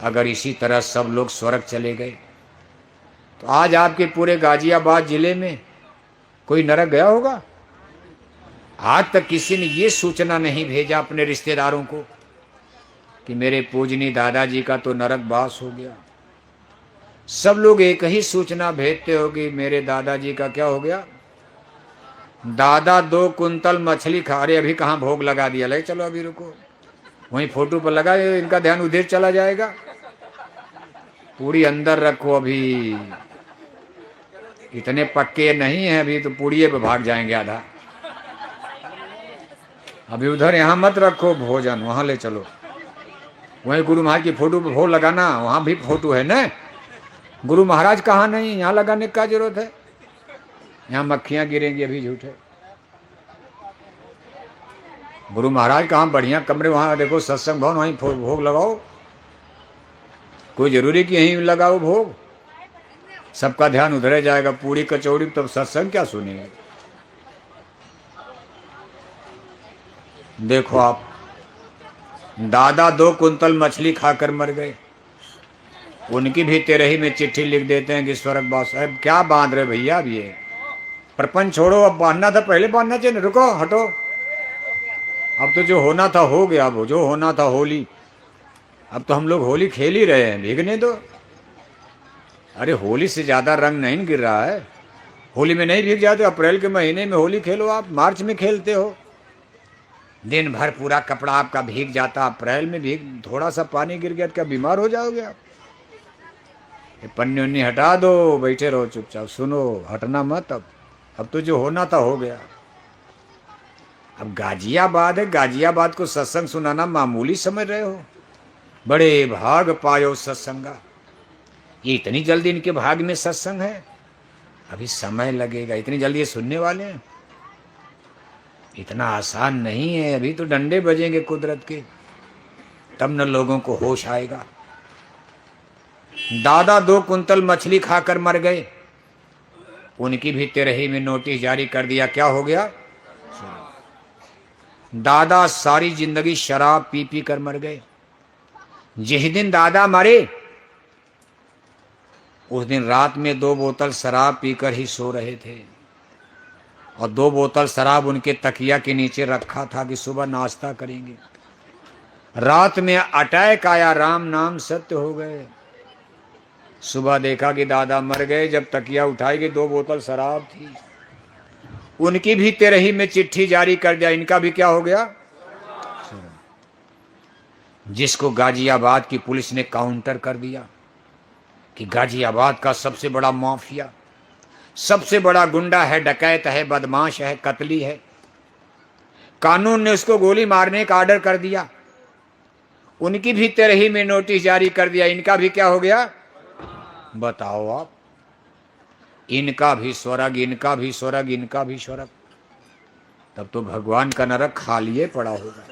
अगर इसी तरह सब लोग स्वर्ग चले गए तो आज आपके पूरे गाजियाबाद जिले में कोई नरक गया होगा? आज तक किसी ने ये सूचना नहीं भेजा अपने रिश्तेदारों को कि मेरे पूजनी दादाजी का तो नरकवास हो गया। सब लोग एक ही सूचना भेजते हो कि मेरे दादाजी का क्या हो गया, दादा 2 कुंतल मछली खा रहे, अभी कहाँ भोग लगा दिया, ले चलो अभी रुको, वहीं फोटो पर लगा, इनका ध्यान उधर चला जाएगा। पूड़ी अंदर रखो, अभी इतने पक्के नहीं है, अभी तो पूड़िए पे भाग जाएंगे आधा। अभी उधर यहाँ मत रखो भोजन, वहां ले चलो, वहीं गुरु महाराज की फोटो पे भोग लगाना, वहां भी फोटो है ना। गुरु महाराज कहाँ नहीं, यहाँ लगाने का जरूरत है, यहाँ मक्खियां गिरेंगी अभी झूठे। गुरु महाराज कहाँ बढ़िया कमरे, वहां देखो सत्संग भवन, वहीं भोग लगाओ, कोई जरूरी कि यहीं लगाओ भोग, सबका ध्यान उधरे जाएगा, पूरी कचौड़ी, तब सत्संग क्या सुनेंगे। देखो आप, दादा 2 कुंतल मछली खाकर मर गए, उनकी भी तेरही में चिट्ठी लिख देते हैं कि स्वर्गवास। अब क्या बांध रहे भैया, अब ये प्रपंच छोड़ो, अब बांधना था पहले बांधना चाहिए, रुको हटो, अब तो जो होना था हो गया, अब जो होना था होली, अब तो हम लोग होली खेल ही रहे हैं, भीगने दो। अरे होली से ज्यादा रंग नहीं गिर रहा है, होली में नहीं भीग जाते, अप्रैल के महीने में होली खेलो, आप मार्च में खेलते हो, दिन भर पूरा कपड़ा आपका भीग जाता, अप्रैल में भीग, थोड़ा सा पानी गिर गया तो क्या बीमार हो जाओगे आप। ये पन्नी उन्नी हटा दो, बैठे रहो चुपचाप, सुनो, हटना मत। अब तो जो होना था हो गया। अब गाजियाबाद है, गाजियाबाद को सत्संग सुनाना मामूली समझ रहे हो, बड़े भाग पायो सत्संगा। ये इतनी जल्दी इनके भाग में सत्संग है, अभी समय लगेगा, इतनी जल्दी ये सुनने वाले हैं, इतना आसान नहीं है, अभी तो डंडे बजेंगे कुदरत के, तब न लोगों को होश आएगा। दादा 2 कुंतल मछली खाकर मर गए, उनकी भी तेरही में नोटिस जारी कर दिया। क्या हो गया, दादा सारी जिंदगी शराब पी पी कर मर गए। जिस दिन दादा मरे उस दिन रात में 2 बोतल शराब पीकर ही सो रहे थे, और 2 बोतल शराब उनके तकिया के नीचे रखा था कि सुबह नाश्ता करेंगे। रात में अटैक आया, राम नाम सत्य हो गए। सुबह देखा कि दादा मर गए, जब तकिया उठाई गई 2 बोतल शराब थी, उनकी भी तेरही में चिट्ठी जारी कर दिया, इनका भी क्या हो गया। जिसको गाजियाबाद की पुलिस ने काउंटर कर दिया कि गाजियाबाद का सबसे बड़ा माफिया, सबसे बड़ा गुंडा है, डकैत है, बदमाश है, कतली है, कानून ने उसको गोली मारने का आर्डर कर दिया, उनकी भी तेरही में नोटिस जारी कर दिया, इनका भी क्या हो गया। बताओ आप, इनका भी स्वर्ग, इनका भी स्वर्ग, इनका भी स्वर्ग, तब तो भगवान का नरक खाली पड़ा होगा।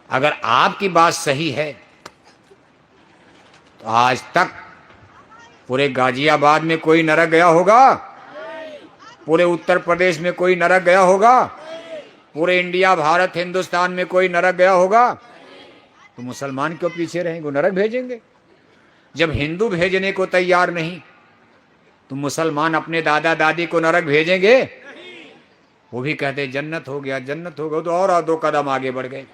अगर आपकी बात सही है तो आज तक पूरे गाजियाबाद में कोई नरक गया होगा, पूरे उत्तर प्रदेश में कोई नरक गया होगा, पूरे इंडिया भारत हिंदुस्तान में कोई नरक गया होगा, तो मुसलमान क्यों पीछे रहेंगे, नरक भेजेंगे। जब हिंदू भेजने को तैयार नहीं तो मुसलमान अपने दादा दादी को नरक भेजेंगे। वो भी कहते जन्नत हो गया, जन्नत हो गया, तो और 2 कदम आगे बढ़ गए।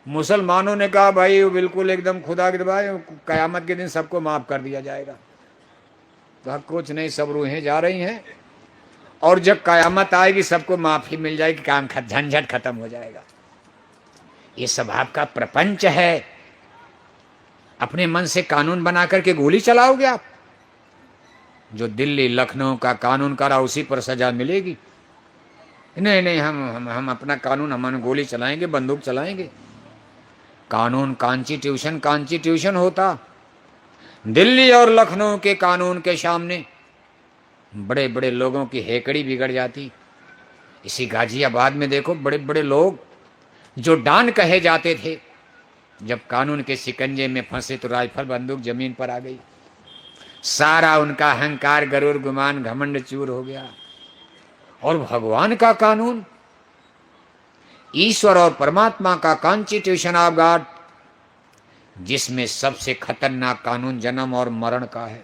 मुसलमानों ने कहा भाई वो बिल्कुल एकदम खुदा की दवा, कयामत के दिन सबको माफ कर दिया जाएगा। तो कुछ नहीं, सब रूहें जा रही हैं, और जब कयामत आएगी सबको माफी मिल जाएगी, काम झंझट खत्म हो जाएगा। ये सब आपका प्रपंच है, अपने मन से कानून बना करके गोली चलाओगे आप। जो दिल्ली लखनऊ का कानून करा उसी पर सजा मिलेगी। नहीं नहीं, हम अपना कानून, हम गोली चलाएंगे, बंदूक चलाएंगे। कानून कॉन्स्टिट्यूशन होता, दिल्ली और लखनऊ के कानून के सामने बड़े बड़े लोगों की हेकड़ी बिगड़ जाती। इसी गाजियाबाद में देखो, बड़े बड़े लोग जो डॉन कहे जाते थे, जब कानून के शिकंजे में फंसे तो राइफल बंदूक जमीन पर आ गई, सारा उनका अहंकार, गरूर, गुमान, घमंड चूर हो गया। और भगवान का कानून, ईश्वर और परमात्मा का कॉन्स्टिट्यूशन ऑफ गॉड, जिसमें सबसे खतरनाक कानून जन्म और मरण का है,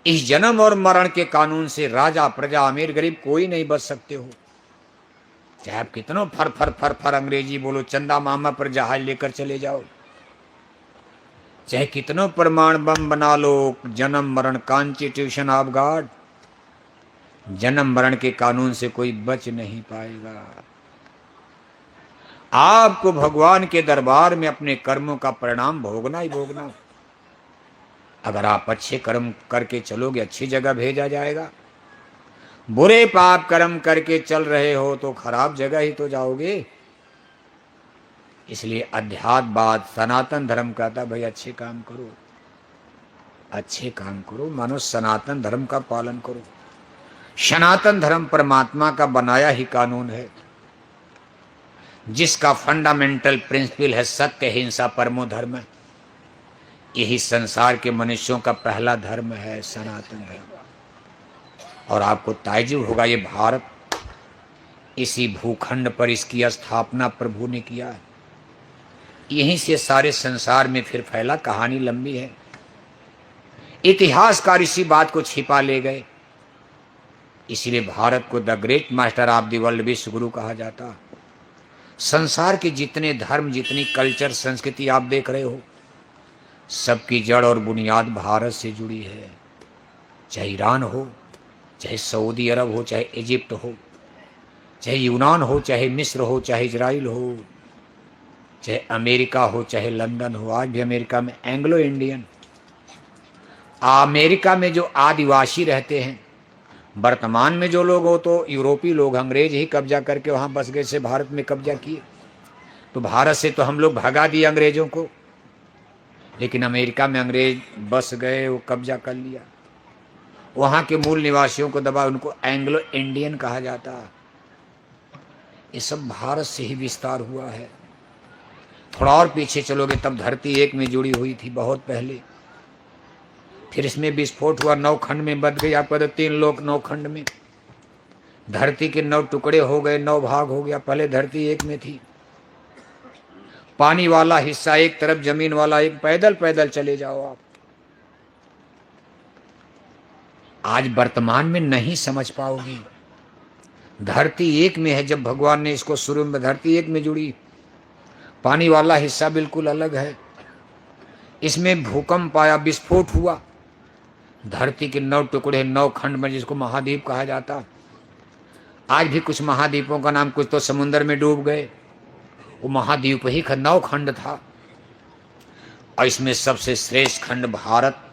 इस जन्म और मरण के कानून से राजा प्रजा अमीर गरीब कोई नहीं बच सकते हो। चाहे आप कितनों फर फर फर फर अंग्रेजी बोलो, चंदा मामा पर जहाज लेकर चले जाओ, चाहे कितनों परमाणु बम बना लो, जन्म मरण कॉन्स्टिट्यूशन ऑफ गॉड, जन्म मरण के कानून से कोई बच नहीं पाएगा। आपको भगवान के दरबार में अपने कर्मों का परिणाम भोगना ही भोगना। अगर आप अच्छे कर्म करके चलोगे अच्छी जगह भेजा जाएगा, बुरे पाप कर्म करके चल रहे हो तो खराब जगह ही तो जाओगे। इसलिए अध्यात्मवाद सनातन धर्म कहता भाई अच्छे काम करो, अच्छे काम करो, मानो सनातन धर्म का पालन करो। सनातन धर्म परमात्मा का बनाया ही कानून है, जिसका फंडामेंटल प्रिंसिपल है सत्य हिंसा परमो धर्म। यही संसार के मनुष्यों का पहला धर्म है, सनातन धर्म। और आपको ताज्जुब होगा, ये भारत, इसी भूखंड पर इसकी स्थापना प्रभु ने किया है। यहीं से सारे संसार में फिर फैला, कहानी लंबी है। इतिहासकार इसी बात को छिपा ले गए, इसीलिए भारत को the great master of the world, विश्व गुरु कहा जाता। संसार के जितने धर्म, जितनी कल्चर, संस्कृति आप देख रहे हो, सबकी जड़ और बुनियाद भारत से जुड़ी है। चाहे ईरान हो, चाहे सऊदी अरब हो, चाहे इजिप्ट हो, चाहे यूनान हो, चाहे मिस्र हो, चाहे इजराइल हो, चाहे अमेरिका हो, चाहे लंदन हो। आज भी अमेरिका में एंग्लो इंडियन, अमेरिका में जो आदिवासी रहते हैं, वर्तमान में जो लोग हो तो यूरोपीय लोग, अंग्रेज ही कब्जा करके वहाँ बस गए से भारत में कब्जा किए। तो भारत से तो हम लोग भगा दिए अंग्रेजों को, लेकिन अमेरिका में अंग्रेज बस गए, वो कब्जा कर लिया। वहाँ के मूल निवासियों को दबा, उनको एंग्लो इंडियन कहा जाता। ये सब भारत से ही विस्तार हुआ है। थोड़ा और पीछे चलोगे तब धरती एक में जुड़ी हुई थी बहुत पहले, फिर इसमें विस्फोट हुआ, 9 खंड में बंट गई। आपको तो 3 लोक 9 खंड में, धरती के 9 टुकड़े हो गए, 9 भाग हो गया। पहले धरती एक में थी, पानी वाला हिस्सा एक तरफ, जमीन वाला एक। पैदल पैदल चले जाओ आप। आज वर्तमान में नहीं समझ पाओगी, धरती एक में है। जब भगवान ने इसको शुरू में, धरती एक में जुड़ी, पानी वाला हिस्सा बिल्कुल अलग है। इसमें भूकंप आया, विस्फोट हुआ, धरती के 9 टुकड़े, 9 खंड में, जिसको महाद्वीप कहा जाता। आज भी कुछ महाद्वीपों का नाम, कुछ तो समुद्र में डूब गए, वो महाद्वीप ही 9 खंड था। और इसमें सबसे श्रेष्ठ खंड भारत,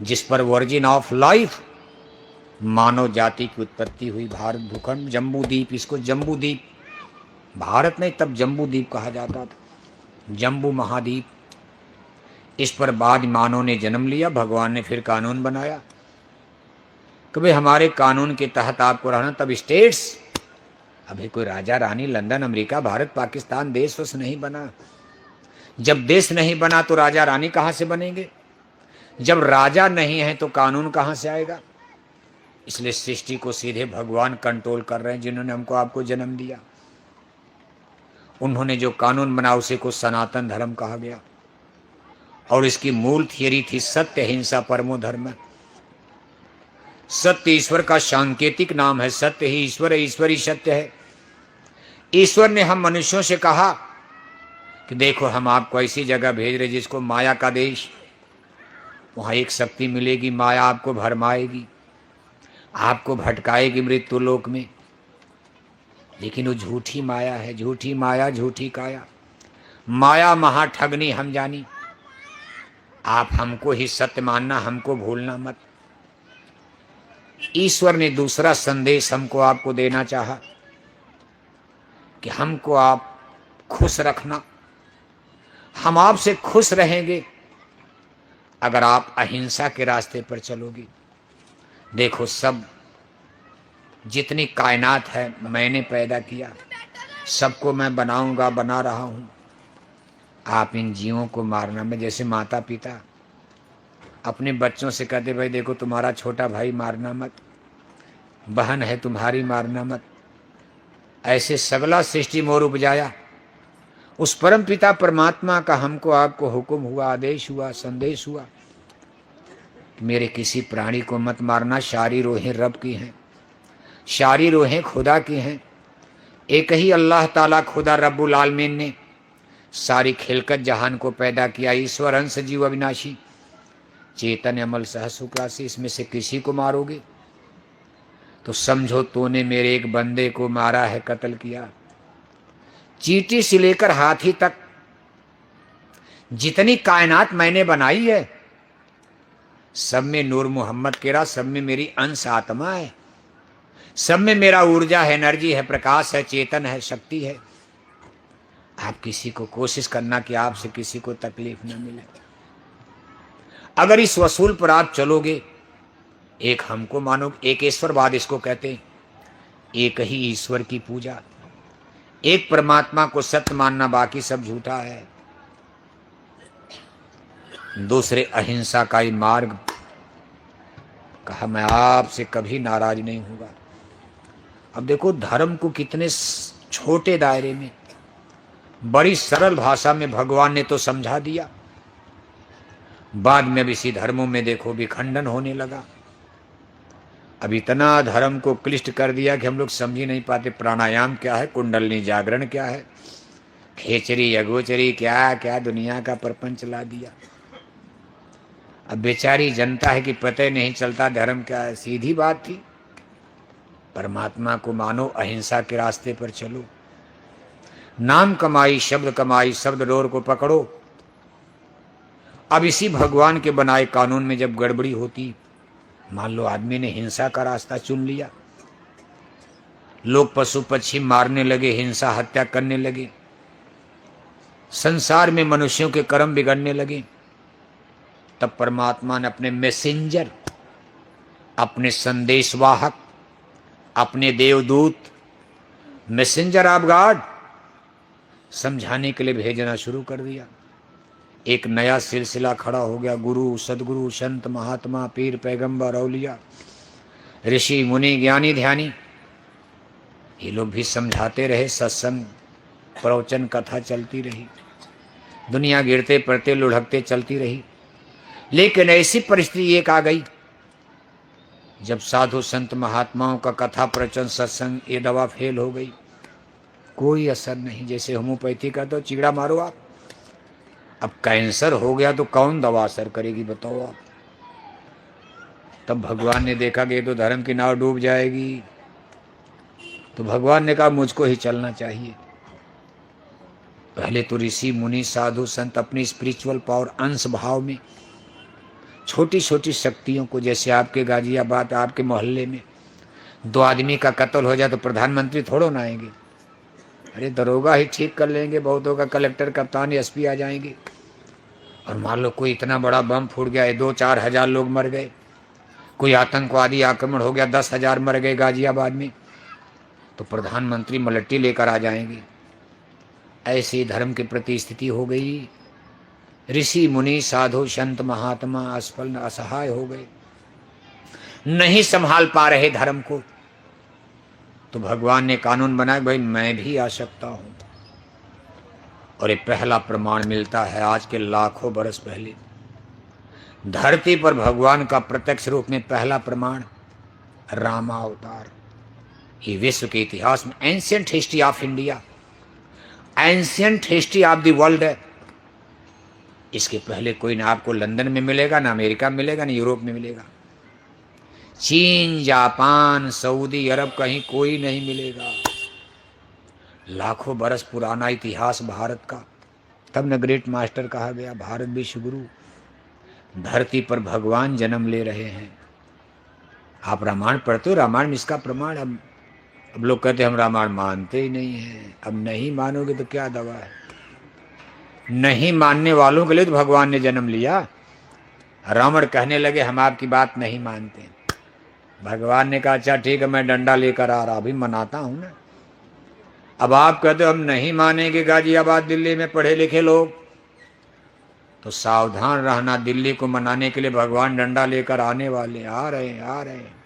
जिस पर वर्जिन ऑफ लाइफ, मानव जाति की उत्पत्ति हुई। भारत भूखंड, जम्बू द्वीप, इसको जम्बू द्वीप, भारत नहीं तब जम्बू द्वीप कहा जाता था, जम्बू महाद्वीप। इस पर बाद मानव ने जन्म लिया, भगवान ने फिर कानून बनाया कि भाई हमारे कानून के तहत आपको रहना। तब स्टेट्स, अभी कोई राजा रानी, लंदन, अमेरिका, भारत, पाकिस्तान देश वश नहीं बना। जब देश नहीं बना तो राजा रानी कहाँ से बनेंगे? जब राजा नहीं है तो कानून कहाँ से आएगा? इसलिए सृष्टि को सीधे भगवान कंट्रोल कर रहे हैं, जिन्होंने हमको आपको जन्म दिया। उन्होंने जो कानून बना उसे को सनातन धर्म कहा गया, और इसकी मूल थियरी थी सत्य हिंसा परमो धर्म। सत्य ईश्वर का सांकेतिक नाम है, सत्य ही ईश्वर है, ईश्वर ही सत्य है। ईश्वर ने हम मनुष्यों से कहा कि देखो हम आपको ऐसी जगह भेज रहे जिसको माया का देश, वहाँ एक शक्ति मिलेगी, माया आपको भरमाएगी, आपको भटकाएगी मृत्यु लोक में। लेकिन वो झूठी माया है, झूठी माया, झूठी काया, माया महाठगनी हम जानी। आप हमको ही सत्य मानना, हमको भूलना मत। ईश्वर ने दूसरा संदेश हमको आपको देना चाहा कि हमको आप खुश रखना, हम आपसे खुश रहेंगे अगर आप अहिंसा के रास्ते पर चलोगे। देखो सब जितनी कायनात है मैंने पैदा किया, सबको मैं बनाऊंगा, बना रहा हूं। आप इन जीवों को मारना। मैं जैसे माता पिता अपने बच्चों से कहते भाई देखो तुम्हारा छोटा भाई मारना मत, बहन है तुम्हारी मारना मत। ऐसे सगला सृष्टि मोर उपजाया। उस परम पिता परमात्मा का हमको आपको हुक्म हुआ, आदेश हुआ, संदेश हुआ कि मेरे किसी प्राणी को मत मारना, सारी रोहें रब की हैं, सारी रोहें खुदा की हैं। एक ही अल्लाह ताला खुदा रब्बुल आलमीन ने सारी खिलकत जहान को पैदा किया। ईश्वर अंश जीव अविनाशी, चेतन अमल सह सुखराशि। इसमें से किसी को मारोगे तो समझो तूने मेरे एक बंदे को मारा है, कत्ल किया। चींटी से लेकर हाथी तक जितनी कायनात मैंने बनाई है, सब में नूर मोहम्मद केरा, सब में मेरी अंश आत्मा है, सब में मेरा ऊर्जा है, एनर्जी है, प्रकाश है, चेतन है, शक्ति है। आप किसी को कोशिश करना कि आपसे किसी को तकलीफ न मिले। अगर इस वसूल पर आप चलोगे, एक हमको मानो, एक ईश्वरवाद इसको कहते हैं, एक ही ईश्वर की पूजा, एक परमात्मा को सत्य मानना, बाकी सब झूठा है। दूसरे अहिंसा का ही मार्ग कहा, मैं आपसे कभी नाराज नहीं होगा। अब देखो धर्म को कितने छोटे दायरे में, बड़ी सरल भाषा में भगवान ने तो समझा दिया। बाद में अब इसी धर्मों में देखो विखंडन होने लगा। अब इतना धर्म को क्लिष्ट कर दिया कि हम लोग समझ ही नहीं पाते। प्राणायाम क्या है, कुंडलनी जागरण क्या है, खेचरी अगोचरी क्या क्या दुनिया का प्रपंच ला दिया। अब बेचारी जनता है कि पता ही नहीं चलता धर्म क्या है। सीधी बात थी, परमात्मा को मानो, अहिंसा के रास्ते पर चलो, नाम कमाई शब्द डोर को पकड़ो। अब इसी भगवान के बनाए कानून में जब गड़बड़ी होती, मान लो आदमी ने हिंसा का रास्ता चुन लिया, लोग पशु पक्षी मारने लगे, हिंसा हत्या करने लगे, संसार में मनुष्यों के कर्म बिगड़ने लगे, तब परमात्मा ने अपने मैसेंजर, अपने संदेशवाहक, अपने देवदूत, मैसेंजर ऑफ गॉड समझाने के लिए भेजना शुरू कर दिया। एक नया सिलसिला खड़ा हो गया। गुरु, सदगुरु, संत, महात्मा, पीर, पैगंबर, औलिया, ऋषि, मुनि, ज्ञानी, ध्यानी, ये लोग भी समझाते रहे। सत्संग, प्रवचन, कथा चलती रही, दुनिया गिरते पड़ते लुढ़कते चलती रही। लेकिन ऐसी परिस्थिति एक आ गई जब साधु संत महात्माओं का कथा प्रवचन सत्संग ये दवा फेल हो गई, कोई असर नहीं। जैसे होम्योपैथी का तो चिगड़ा मारो आप, अब कैंसर हो गया तो कौन दवा असर करेगी बताओ आप। तब भगवान ने देखा कि ये तो धर्म की नाव डूब जाएगी, तो भगवान ने कहा मुझको ही चलना चाहिए। पहले तो ऋषि मुनि साधु संत अपनी स्पिरिचुअल पावर अंश भाव में छोटी छोटी शक्तियों को, जैसे आपके गाजियाबाद आपके मोहल्ले में 2 आदमी का कत्ल हो जाए तो प्रधानमंत्री थोड़ो ना आएंगे, अरे दरोगा ही ठीक कर लेंगे, बहुतों का कलेक्टर कप्तान एसपी आ जाएंगे। और मान लो कोई इतना बड़ा बम फूट गया, 2-4 हजार लोग मर गए, कोई आतंकवादी आक्रमण हो गया, 10,000 मर गए गाजियाबाद में, तो प्रधानमंत्री मलट्टी लेकर आ जाएंगे। ऐसी धर्म के प्रति स्थिति हो गई। ऋषि मुनि साधु संत महात्मा असफल असहाय हो गए, नहीं संभाल पा रहे धर्म को। तो भगवान ने कानून बनाया, भाई मैं भी आ सकता हूं। और ये पहला प्रमाण मिलता है आज के लाखों बरस पहले धरती पर भगवान का प्रत्यक्ष रूप में पहला प्रमाण रामावतार। ये विश्व के इतिहास में ancient history of India, ancient history of the world है। इसके पहले कोई ना आपको लंदन में मिलेगा, ना अमेरिका में मिलेगा, ना यूरोप में मिलेगा, चीन, जापान, सऊदी अरब, कहीं कोई नहीं मिलेगा। लाखों बरस पुराना इतिहास भारत का, तब न ग्रेट मास्टर कहा गया, भारत विश्व गुरु। धरती पर भगवान जन्म ले रहे हैं। आप रामायण पढ़ते हो, रामायण में इसका प्रमाण। अब लोग कहते हम रामायण मानते ही नहीं हैं। अब नहीं मानोगे तो क्या दवा है। नहीं मानने वालों के लिए तो भगवान ने जन्म लिया। रावण कहने लगे हम आपकी बात नहीं मानते। भगवान ने कहा अच्छा ठीक है, मैं डंडा लेकर आ रहा, अभी मनाता हूं ना। अब आप कहते हो हम नहीं मानेंगे गाजियाबाद दिल्ली में पढ़े लिखे लोग, तो सावधान रहना, दिल्ली को मनाने के लिए भगवान डंडा लेकर आने वाले, आ रहे हैं।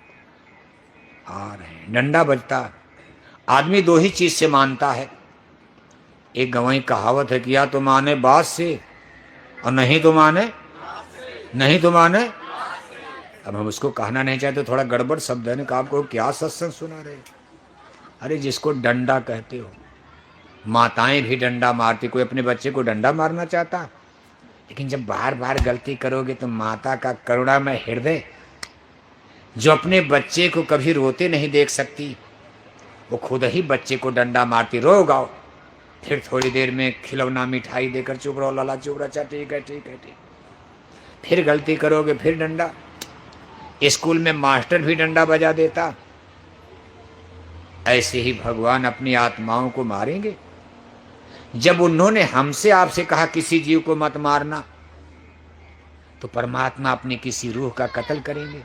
डंडा बजता। आदमी 2 ही चीज से मानता है। एक गंवाई कहावत है कि या तो माने बात से और नहीं तो माने अब हम उसको कहना नहीं चाहते, थोड़ा गड़बड़ शब्द है ना, कहा आपको क्या सत्संग सुना रहे। अरे जिसको डंडा कहते हो, माताएं भी डंडा मारती, कोई अपने बच्चे को डंडा मारना चाहता? लेकिन जब बार बार गलती करोगे तो माता का करुणामय हृदय, जो अपने बच्चे को कभी रोते नहीं देख सकती, वो खुद ही बच्चे को डंडा मारती, रो गाओ, फिर थोड़ी देर में खिलौना मिठाई देकर चुप रहो लाला चुप रहा, अच्छा ठीक है ठीक है ठीक। फिर गलती करोगे फिर डंडा। स्कूल में मास्टर भी डंडा बजा देता। ऐसे ही भगवान अपनी आत्माओं को मारेंगे। जब उन्होंने हमसे आपसे कहा किसी जीव को मत मारना, तो परमात्मा अपनी किसी रूह का कत्ल करेंगे।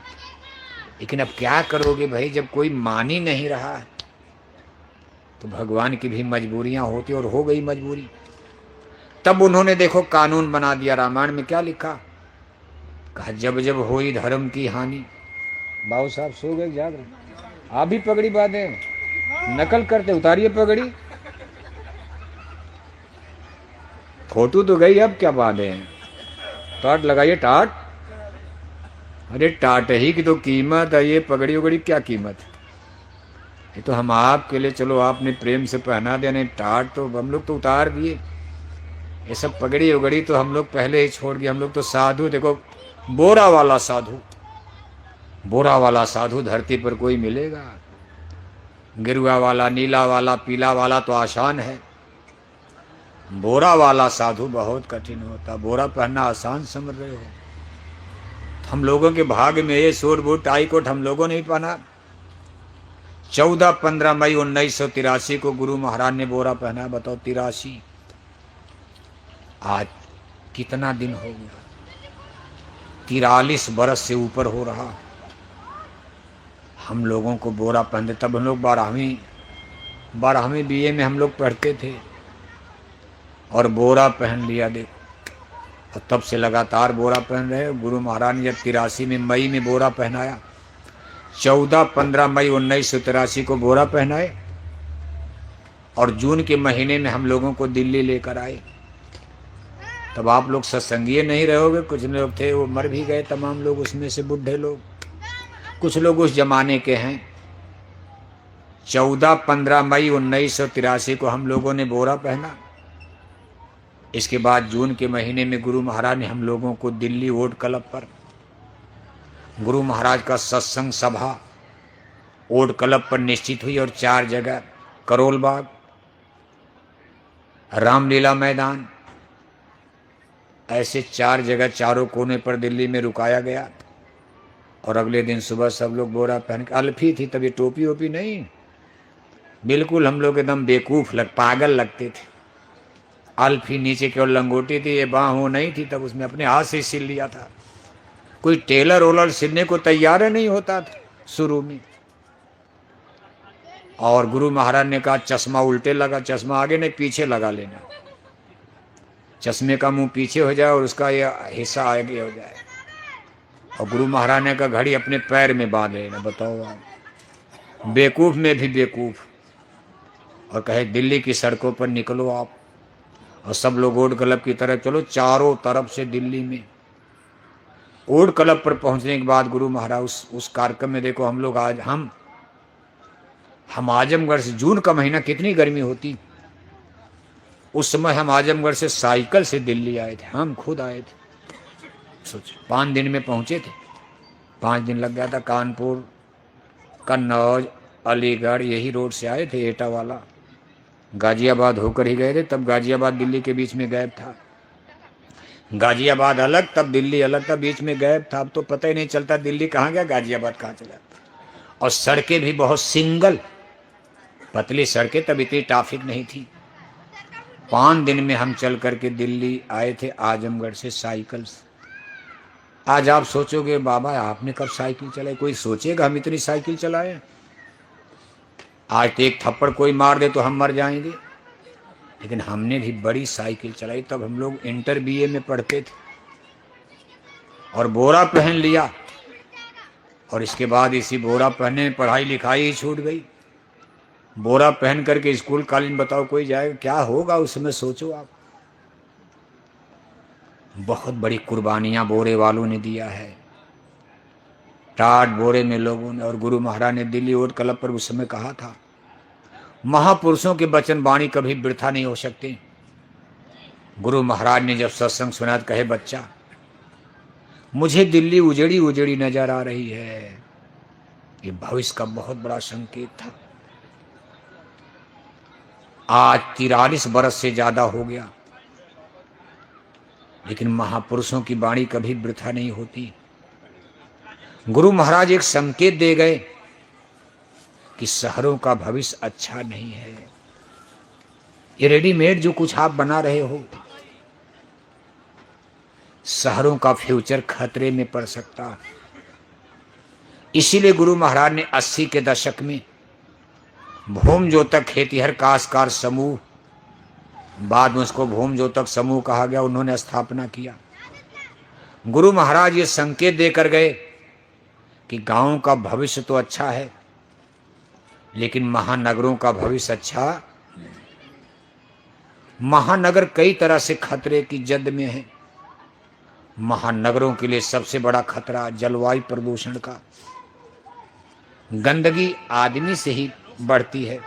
लेकिन अब क्या करोगे भाई, जब कोई मान ही नहीं रहा, तो भगवान की भी मजबूरियां होती, और हो गई मजबूरी। तब उन्होंने देखो कानून बना दिया। रामायण में क्या लिखा, कहा जब जब होई धर्म की हानि। बाबू साहब सो गए, जाग रहे? आप भी पगड़ी बांधे, नकल करते, उतारिए पगड़ी। फोटो तो गई, अब क्या बांधे हैं? टाट लगाइए टाट। अरे टाट ही की तो कीमत है, ये पगड़ी उगड़ी क्या कीमत? ये तो हम आपके लिए, चलो आपने प्रेम से पहना दिया, नहीं टाट तो हम लोग तो उतार दिए। ये सब पगड़ी उगड़ी तो हम लोग पहले ही छोड़ दिए। हम लोग तो साधु, देखो बोरा वाला साधु, बोरा वाला साधु धरती पर कोई मिलेगा? गिरुआ वाला, नीला वाला, पीला वाला तो आसान है, बोरा वाला साधु बहुत कठिन होता। बोरा पहनना आसान समझ रहे हो? हम लोगों के भाग में ये सूट बूट टाई कोट हम लोगों ने ही पहना। 14-15 मई 1983 को गुरु महाराज ने बोरा पहना। बताओ 83, आज कितना दिन हो गया? 43 बरस से ऊपर हो रहा हम लोगों को बोरा पहनते। तब हम लोग 12वीं BA में हम लोग पढ़ते थे, और बोरा पहन लिया देखो। और तब से लगातार बोरा पहन रहे। गुरु महाराज ने जब 83 में मई में बोरा पहनाया, 14-15 मई 1983 को बोरा पहनाए, और जून के महीने में हम लोगों को दिल्ली लेकर आए। तब आप लोग सत्संगीय नहीं रहोगे, कुछ लोग थे वो मर भी गए, तमाम लोग उसमें से बुढ़े लोग, कुछ लोग उस जमाने के हैं। 14-15 मई 1983 को हम लोगों ने बोरा पहना। इसके बाद जून के महीने में गुरु महाराज ने हम लोगों को दिल्ली ओड क्लब पर, गुरु महाराज का सत्संग सभा ओड क्लब पर निश्चित हुई, और 4 जगह, करोल बाग, रामलीला मैदान, ऐसे 4 जगह चारों कोने पर दिल्ली में रुकाया गया। और अगले दिन सुबह सब लोग बोरा पहन के, अल्फी थी तभी, टोपी वोपी नहीं, बिल्कुल हम लोग एकदम बेवकूफ पागल लगते थे। अल्फी नीचे केवल लंगोटी थी, ये बाँह हो नहीं थी, तब उसमें अपने हाथ से सिल लिया था। कोई टेलर ओलर सिलने को तैयार नहीं होता था शुरू में। और गुरु महाराज ने कहा चश्मा उल्टे लगा, चश्मा आगे नहीं पीछे लगा लेना, चश्मे का मुंह पीछे हो जाए और उसका ये हिस्सा आगे हो जाए। और गुरु महाराज ने कहा घड़ी अपने पैर में बांध लेना। बताओ आप, बेवकूफ में भी बेवकूफ। और कहे दिल्ली की सड़कों पर निकलो आप, और सब लोग ओड क्लब की तरफ चलो। चारों तरफ से दिल्ली में ओड क्लब पर पहुंचने के बाद गुरु महाराज उस कार्यक्रम में, देखो हम लोग आज हम आजमगढ़ से, जून का महीना कितनी गर्मी होती, उस समय हम आजमगढ़ से साइकिल से दिल्ली आए थे, हम खुद आए थे। सोच 5 दिन में पहुंचे थे, 5 दिन लग गया था। कानपुर, कन्नौज, अलीगढ़ यही रोड से आए थे, एटा वाला, गाजियाबाद होकर ही गए थे। तब गाजियाबाद दिल्ली के बीच में गैप था, गाजियाबाद अलग तब दिल्ली अलग था, बीच में गैप था। अब तो पता ही नहीं चलता दिल्ली कहाँ गया, गाजियाबाद कहाँ चला। और सड़कें भी बहुत सिंगल पतली सड़कें, तब इतनी ट्रैफिक नहीं थी। 5 दिन में हम चल करके दिल्ली आए थे आजमगढ़ से साइकिल से। आज आप सोचोगे बाबा आपने कब साइकिल चलाई, कोई सोचेगा हम इतनी साइकिल चलाए? आज तो एक थप्पड़ कोई मार दे तो हम मर जाएंगे, लेकिन हमने भी बड़ी साइकिल चलाई। तब हम लोग इंटर BA में पढ़ते थे, और बोरा पहन लिया, और इसके बाद इसी बोरा पहनने में पढ़ाई लिखाई ही छूट गई। बोरा पहन करके स्कूल कॉलेज बताओ कोई जाएगा, क्या होगा उस समय सोचो आप। बहुत बड़ी कुर्बानियां बोरे वालों ने दिया है। टाट बोरे में लोगों ने, और गुरु महाराज ने दिल्ली ओट क्लब पर उस समय कहा था, महापुरुषों के वचन वाणी कभी वृथा नहीं हो सकते। गुरु महाराज ने जब सत्संग सुना तो कहे, बच्चा मुझे दिल्ली उजड़ी उजड़ी नजर आ रही है। ये भविष्य का बहुत बड़ा संकेत था। आज 43 बरस से ज्यादा हो गया, लेकिन महापुरुषों की वाणी कभी वृथा नहीं होती। गुरु महाराज एक संकेत दे गए कि शहरों का भविष्य अच्छा नहीं है। ये रेडीमेड जो कुछ आप बना रहे हो, शहरों का फ्यूचर खतरे में पड़ सकता। इसीलिए गुरु महाराज ने 80 के दशक में भूम जोतक खेतिहर काश्तकार समूह, बाद में उसको भूम जोतक समूह कहा गया, उन्होंने स्थापना किया। गुरु महाराज ये संकेत देकर गए कि गांव का भविष्य तो अच्छा है, लेकिन महानगरों का भविष्य अच्छा। महानगर कई तरह से खतरे की जद में है। महानगरों के लिए सबसे बड़ा खतरा जलवायु प्रदूषण का। गंदगी आदमी से ही बढ़ती है।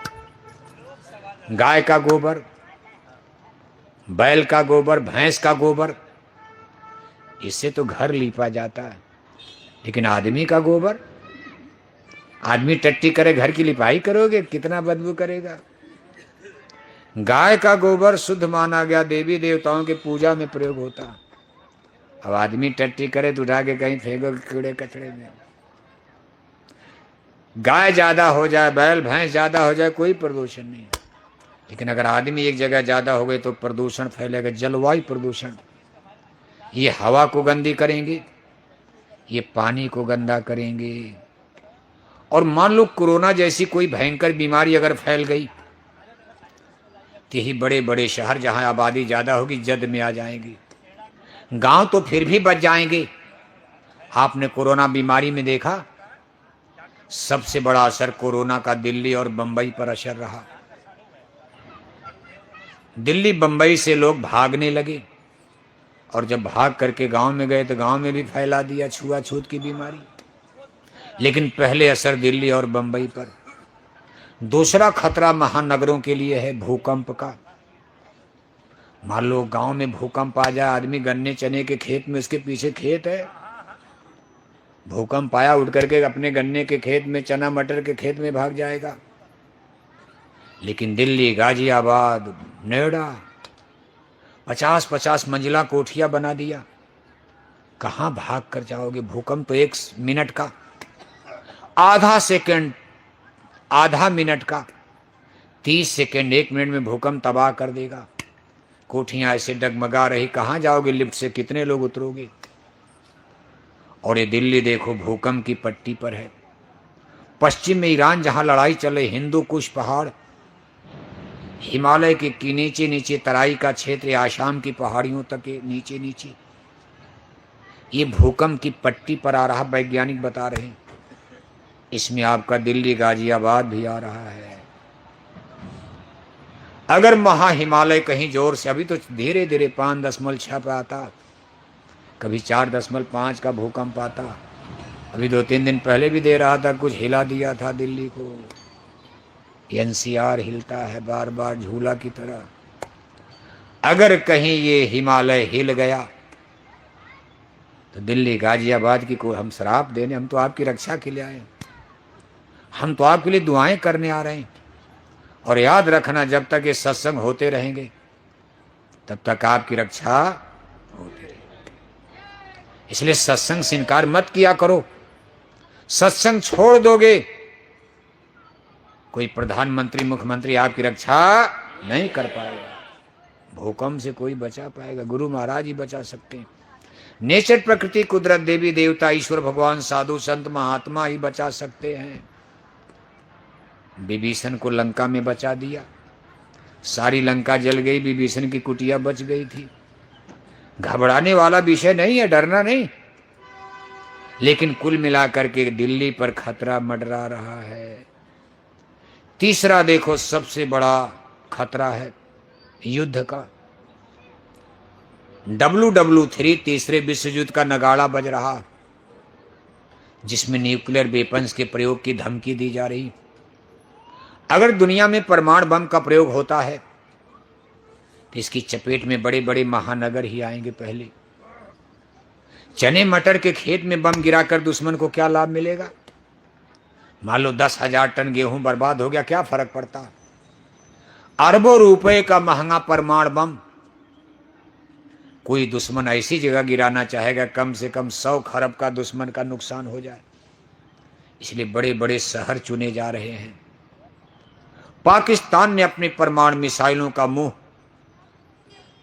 गाय का गोबर, बैल का गोबर, भैंस का गोबर, इससे तो घर लीपा जाता है, लेकिन आदमी का गोबर, आदमी टट्टी करे घर की लिपाई करोगे, कितना बदबू करेगा। गाय का गोबर शुद्ध माना गया, देवी देवताओं के पूजा में प्रयोग होता। अब आदमी टट्टी करे तो उठा के कहीं फेंको कीड़े कचड़े में। गाय ज्यादा हो जाए, बैल भैंस ज्यादा हो जाए, कोई प्रदूषण नहीं, लेकिन अगर आदमी एक जगह ज्यादा हो गए तो प्रदूषण फैलेगा। जलवायु प्रदूषण, ये हवा को गंदी करेंगे, ये पानी को गंदा करेंगे। और मान लो कोरोना जैसी कोई भयंकर बीमारी अगर फैल गई तो ही बड़े बड़े शहर जहां आबादी ज्यादा होगी जद में आ जाएंगी। गांव तो फिर भी बच जाएंगे। आपने कोरोना बीमारी में देखा, सबसे बड़ा असर कोरोना का दिल्ली और बंबई पर असर रहा। दिल्ली बंबई से लोग भागने लगे, और जब भाग करके गांव में गए तो गांव में भी फैला दिया छुआछूत की बीमारी। लेकिन पहले असर दिल्ली और बंबई पर। दूसरा खतरा महानगरों के लिए है भूकंप का। मान लो गांव में भूकंप आ जाए, आदमी गन्ने चने के खेत में, उसके पीछे खेत है, भूकंप आया उठ करके अपने गन्ने के खेत में, चना मटर के खेत में भाग जाएगा। लेकिन दिल्ली, गाजियाबाद, नोएडा 50-50 मंजिला कोठियां बना दिया, कहां भाग कर जाओगे। भूकंप तो 1 मिनट का, आधा सेकंड, आधा मिनट का, 30 सेकंड, 1 मिनट में भूकंप तबाह कर देगा। कोठियां ऐसे डगमगा रही, कहां जाओगे लिफ्ट से, कितने लोग उतरोगे। और ये दिल्ली देखो भूकंप की पट्टी पर है। पश्चिम में ईरान जहां लड़ाई चले, हिंदू कुश पहाड़, हिमालय के नीचे नीचे तराई का क्षेत्र, आसाम की पहाड़ियों तक के नीचे नीचे, ये भूकंप की पट्टी पर आ रहा। वैज्ञानिक बता रहे हैं इसमें आपका दिल्ली गाजियाबाद भी आ रहा है। अगर महा हिमालय कहीं जोर से, अभी तो धीरे धीरे 5.6 पे आता, कभी 4.5 का भूकंप आता। अभी 2-3 दिन पहले भी दे रहा था, कुछ हिला दिया था दिल्ली को। एनसीआर हिलता है बार बार झूला की तरह। अगर कहीं ये हिमालय हिल गया तो दिल्ली गाजियाबाद की को हम श्राप देने, हम तो आपकी रक्षा के लिए आए, हम तो आपके लिए दुआएं करने आ रहे हैं। और याद रखना, जब तक ये सत्संग होते रहेंगे तब तक आपकी रक्षा होती रहेगी। इसलिए सत्संग से इनकार मत किया करो। सत्संग छोड़ दोगे, कोई प्रधानमंत्री मुख्यमंत्री आपकी रक्षा नहीं कर पाएगा। भूकंप से कोई बचा पाएगा, गुरु महाराज ही बचा सकते हैं। नेचर, प्रकृति, कुदरत, देवी देवता, ईश्वर, भगवान, साधु संत, महात्मा ही बचा सकते हैं। विभीषण को लंका में बचा दिया, सारी लंका जल गई, विभीषण की कुटिया बच गई थी। घबराने वाला विषय नहीं है, डरना नहीं, लेकिन कुल मिलाकर के दिल्ली पर खतरा मंडरा रहा है। तीसरा देखो, सबसे बड़ा खतरा है युद्ध का। WW3 तीसरे विश्व युद्ध का नगाड़ा बज रहा। जिसमें न्यूक्लियर वेपन्स के प्रयोग की धमकी दी जा रही। अगर दुनिया में परमाणु बम का प्रयोग होता है तो इसकी चपेट में बड़े बड़े महानगर ही आएंगे। पहले चने मटर के खेत में बम गिराकर दुश्मन को क्या लाभ मिलेगा? मान लो 10,000 टन गेहूं बर्बाद हो गया, क्या फर्क पड़ता? अरबों रुपए का महंगा परमाणु बम कोई दुश्मन ऐसी जगह गिराना चाहेगा कम से कम 100 खरब का दुश्मन का नुकसान हो जाए। इसलिए बड़े बड़े शहर चुने जा रहे हैं। पाकिस्तान ने अपनी परमाणु मिसाइलों का मुंह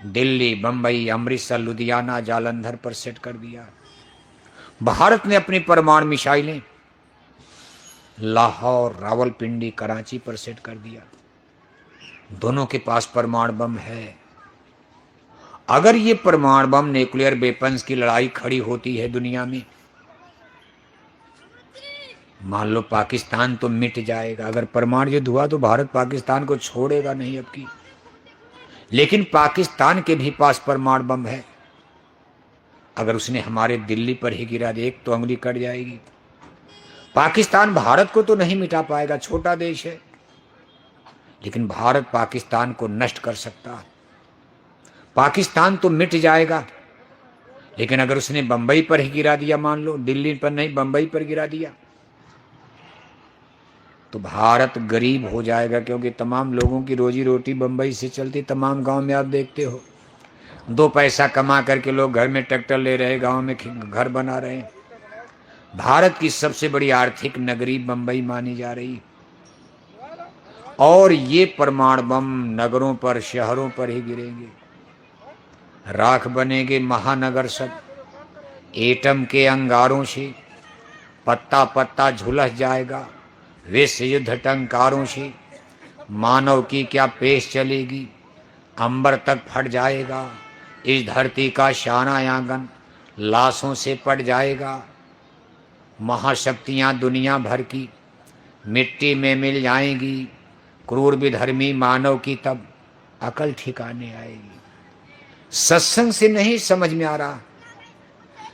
दिल्ली, बंबई, अमृतसर, लुधियाना, जालंधर पर सेट कर दिया। भारत ने अपनी परमाणु मिसाइलें लाहौर, रावलपिंडी, कराची पर सेट कर दिया। दोनों के पास परमाणु बम है। अगर ये परमाणु बम न्यूक्लियर वेपन्स की लड़ाई खड़ी होती है दुनिया में, मान लो पाकिस्तान तो मिट जाएगा। अगर परमाणु युद्ध हुआ तो भारत पाकिस्तान को छोड़ेगा नहीं अब की। लेकिन पाकिस्तान के भी पास परमाणु बम है। अगर उसने हमारे दिल्ली पर ही गिरा दे एक तो उंगली कट जाएगी। पाकिस्तान भारत को तो नहीं मिटा पाएगा, छोटा देश है, लेकिन भारत पाकिस्तान को नष्ट कर सकता है। पाकिस्तान तो मिट जाएगा, लेकिन अगर उसने बंबई पर ही गिरा दिया, मान लो दिल्ली पर नहीं बंबई पर गिरा दिया, तो भारत गरीब हो जाएगा। क्योंकि तमाम लोगों की रोजी रोटी बंबई से चलती। तमाम गांव में आप देखते हो 2 पैसा कमा करके लोग घर में ट्रैक्टर ले रहे, गांव में घर बना रहे हैं। भारत की सबसे बड़ी आर्थिक नगरी बंबई मानी जा रही। और ये परमाणु बम नगरों पर, शहरों पर ही गिरेंगे। राख बनेंगे महानगर सब। एटम के अंगारों से पत्ता पत्ता झुलस जाएगा। विश्व युद्ध टंकारों से मानव की क्या पेश चलेगी। अंबर तक फट जाएगा। इस धरती का शाना आंगन लाशों से पट जाएगा। महाशक्तियां दुनिया भर की मिट्टी में मिल जाएंगी। क्रूर विधर्मी मानव की तब अकल ठिकाने आएगी। सत्संग से नहीं समझ में आ रहा।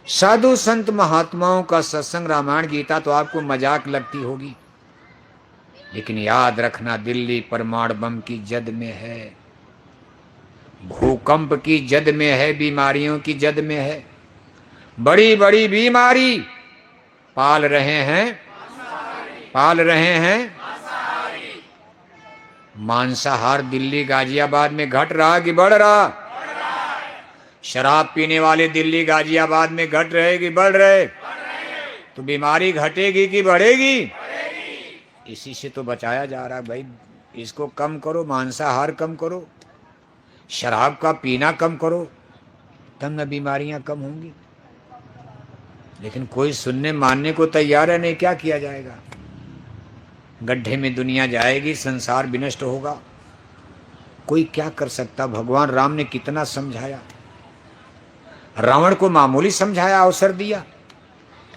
साधु संत महात्माओं का सत्संग, रामायण गीता तो आपको मजाक लगती होगी, लेकिन याद रखना दिल्ली परमाणु बम की जद में है, भूकंप की जद में है, बीमारियों की जद में है। बड़ी बड़ी बीमारी पाल रहे हैं मांसाहार दिल्ली गाजियाबाद में घट रहा कि बढ़ रहा? शराब पीने वाले दिल्ली गाजियाबाद में घट रहे कि बढ़ रहे? तो बीमारी घटेगी कि बढ़ेगी? इसी से तो बचाया जा रहा है भाई। इसको कम करो, मांसाहार कम करो, शराब का पीना कम करो, तब न बीमारियां कम होंगी। लेकिन कोई सुनने मानने को तैयार है नहीं। क्या किया जाएगा? गड्ढे में दुनिया जाएगी, संसार विनष्ट होगा। कोई क्या कर सकता? भगवान राम ने कितना समझाया। रावण को मामूली समझाया, अवसर दिया।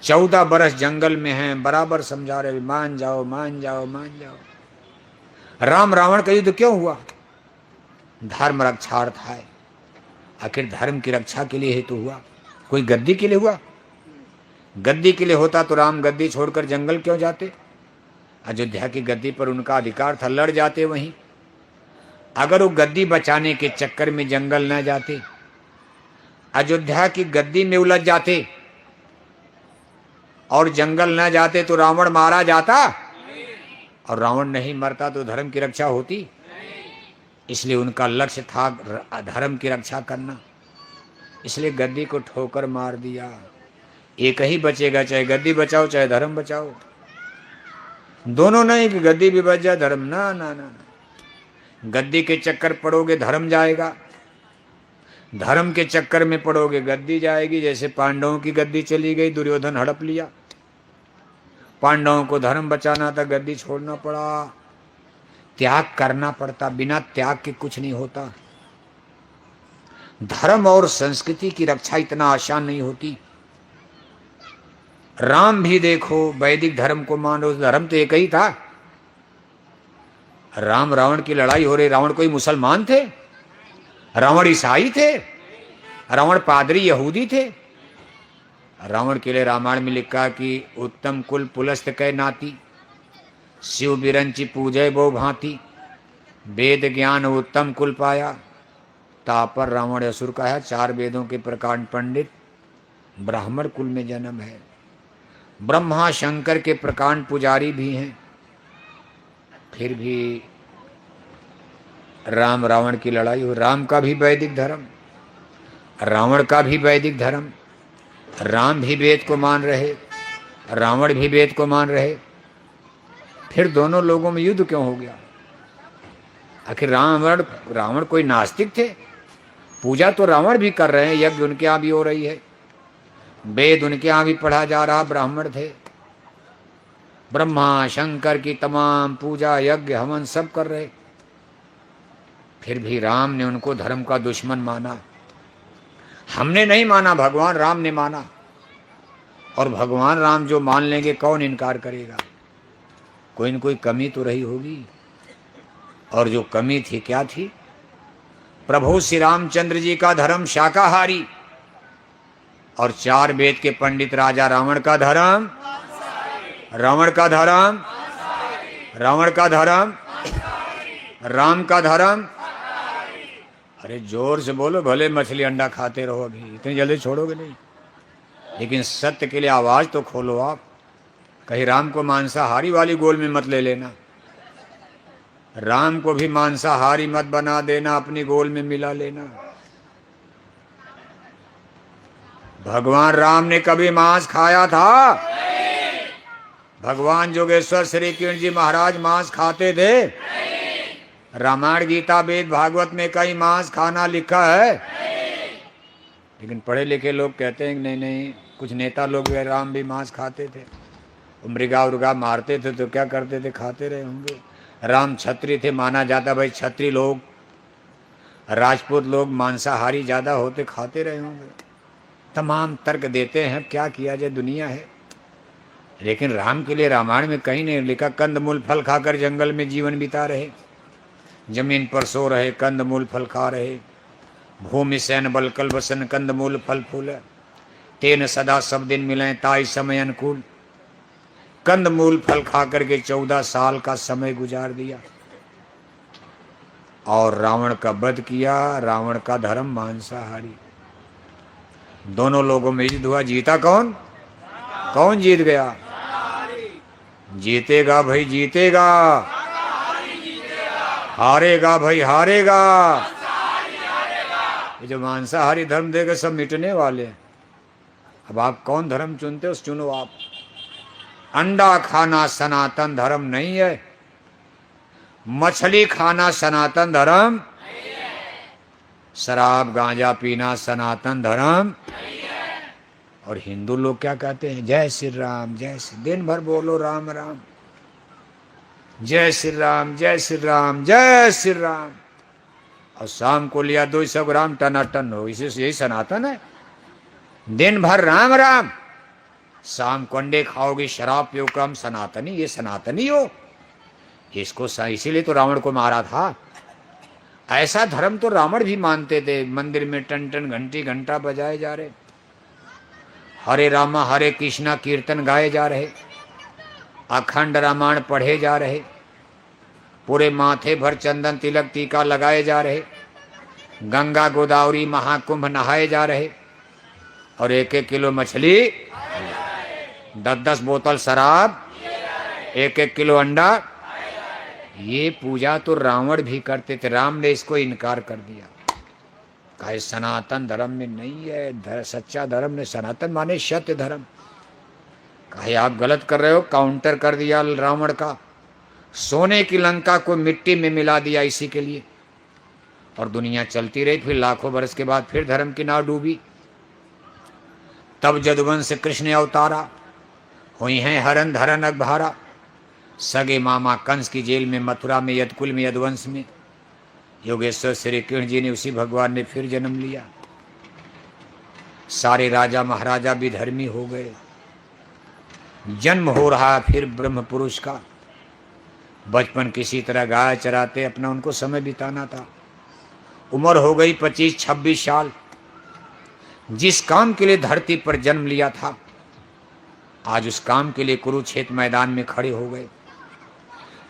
14 बरस जंगल में हैं, बराबर समझा रहे, मान जाओ मान जाओ मान जाओ। राम रावण का युद्ध क्यों हुआ? धर्म रक्षार्थ है। आखिर धर्म की रक्षा के लिए हेतु हुआ, कोई गद्दी के लिए हुआ? गद्दी के लिए होता तो राम गद्दी छोड़कर जंगल क्यों जाते? अयोध्या की गद्दी पर उनका अधिकार था, लड़ जाते वहीं। अगर वो गद्दी बचाने के चक्कर में जंगल न जाते, अयोध्या की गद्दी में उलझ जाते और जंगल न जाते, तो रावण मारा जाता? और रावण नहीं मरता तो धर्म की रक्षा होती? इसलिए उनका लक्ष्य था धर्म की रक्षा करना। इसलिए गद्दी को ठोकर मार दिया। एक ही बचेगा, चाहे गद्दी बचाओ चाहे धर्म बचाओ। दोनों नहीं कि गद्दी भी बच जाए धर्म, ना ना ना। गद्दी के चक्कर पड़ोगे धर्म जाएगा, धर्म के चक्कर में पड़ोगे गद्दी जाएगी। जैसे पांडवों की गद्दी चली गई, दुर्योधन हड़प लिया। पांडवों को धर्म बचाना था, गद्दी छोड़ना पड़ा। त्याग करना पड़ता, बिना त्याग के कुछ नहीं होता। धर्म और संस्कृति की रक्षा इतना आसान नहीं होती। राम भी देखो, वैदिक धर्म को मानो, धर्म तो एक ही था। राम रावण की लड़ाई हो रही, रावण कोई मुसलमान थे? रावण ईसाई थे? रावण पादरी यहूदी थे? रावण के लिए रामायण में लिखा कि उत्तम कुल पुलस्त कै नाती, शिव बिरंची पूजय बहु भांति, वेद ज्ञान उत्तम कुल पाया, तापर रावण असुर का है। 4 वेदों के प्रकांड पंडित, ब्राह्मण कुल में जन्म है। ब्रह्मा शंकर के प्रकांड पुजारी भी हैं। फिर भी राम रावण की लड़ाई हो। राम का भी वैदिक धर्म, रावण का भी वैदिक धर्म। राम भी वेद को मान रहे, रावण भी वेद को मान रहे। फिर दोनों लोगों में युद्ध क्यों हो गया? आखिर रावण कोई नास्तिक थे? पूजा तो रावण भी कर रहे हैं, यज्ञ उनके यहाँ भी हो रही है, वेद उनके यहाँ भी पढ़ा जा रहा, ब्राह्मण थे। ब्रह्मा शंकर की तमाम पूजा यज्ञ हवन सब कर रहे। फिर भी राम ने उनको धर्म का दुश्मन माना। हमने नहीं माना, भगवान राम ने माना। और भगवान राम जो मान लेंगे कौन इनकार करेगा? कोई न कोई कमी तो रही होगी। और जो कमी थी क्या थी? प्रभु श्री रामचंद्र जी का धर्म शाकाहारी, और 4 वेद के पंडित राजा रावण का धर्म, रावण का धर्म, रावण का धर्म, राम का धर्म। अरे जोर से बोलो, भले मछली अंडा खाते रहो, अभी इतनी जल्दी छोड़ोगे नहीं। लेकिन सत्य के लिए आवाज तो खोलो आप। कहीं राम को मांसाहारी वाली गोल में मत ले लेना, राम को भी मांसाहारी मत बना देना, अपनी गोल में मिला लेना। भगवान राम ने कभी मांस खाया था? भगवान जोगेश्वर श्री कृष्ण जी महाराज मांस खाते थे? रामायण गीता वेद भागवत में कहीं मांस खाना लिखा है? लेकिन पढ़े लिखे लोग कहते हैं नहीं नहीं, कुछ नेता लोग राम भी मांस खाते थे, मृगा उर्गा मारते थे तो क्या करते थे, खाते रहे होंगे। राम क्षत्रिय थे, माना जाता भाई क्षत्रिय लोग, राजपूत लोग मांसाहारी ज्यादा होते, खाते रहे होंगे। तमाम तर्क देते हैं, क्या किया जाए, दुनिया है। लेकिन राम के लिए रामायण में कहीं नहीं लिखा कंदमूल फल खाकर जंगल में जीवन बिता रहे, जमीन पर सो रहे, कंदमूल फल खा रहे। भूमि सैन बल कल बसन कंदमूल फल फूल, तेन सदा सब दिन मिले ताई समय अनुकूल। कंदमूल फल खा करके 14 साल का समय गुजार दिया और रावण का वध किया। रावण का धर्म मांसाहारी। दोनों लोगों में युद्ध हुआ, जीता कौन? कौन जीत गया? जीतेगा भाई जीतेगा, हारेगा भाई हारेगा। ये जो मांसाहारी धर्म देगा सब मिटने वाले हैं। अब आप कौन धर्म चुनते हो, चुनो आप। अंडा खाना सनातन धर्म नहीं है, मछली खाना सनातन धर्म नहीं है, शराब गांजा पीना सनातन धर्म नहीं है। और हिंदू लोग क्या कहते हैं? जय श्री राम जय श्री, दिन भर बोलो राम राम, जय श्री राम जय श्री राम जय श्री राम। और शाम को लिया 200 ग्राम टनाटन हो, इसे यही सनातन है? दिन भर राम राम, शाम को अंडे खाओगे, शराब पियो, कम सनातनी, ये सनातनी हो? इसको इसीलिए तो रावण को मारा था। ऐसा धर्म तो रावण भी मानते थे। मंदिर में टन टन घंटी घंटा बजाए जा रहे, हरे रामा हरे कृष्णा कीर्तन गाए जा रहे, अखंड रामायण पढ़े जा रहे, पूरे माथे भर चंदन तिलक टीका लगाए जा रहे, गंगा गोदावरी महाकुंभ नहाए जा रहे, और 1-1 किलो मछली, 10-10 बोतल शराब, 1-1 किलो अंडा। ये पूजा तो रावण भी करते थे, राम ने इसको इनकार कर दिया, कहा सनातन धर्म में नहीं है। सच्चा धर्म ने सनातन माने सत्य धर्म। कहा आप गलत कर रहे हो, काउंटर कर दिया रावण का। सोने की लंका को मिट्टी में मिला दिया इसी के लिए, और दुनिया चलती रही। फिर लाखों वर्ष के बाद फिर धर्म की नाव डूबी। तब जदुवंश कृष्ण अवतारा, हुई हैं हरन धरन अगभारा। सगे मामा कंस की जेल में, मथुरा में, यदकुल में, यदुवंश में योगेश्वर श्री कृष्ण जी ने, उसी भगवान ने फिर जन्म लिया। सारे राजा महाराजा भी धर्मी हो गए। जन्म हो रहा फिर ब्रह्म पुरुष का। बचपन किसी तरह गाय चराते अपना उनको समय बिताना था। उम्र हो गई 25-26 साल, जिस काम के लिए धरती पर जन्म लिया था, आज उस काम के लिए कुरुक्षेत्र मैदान में खड़े हो गए।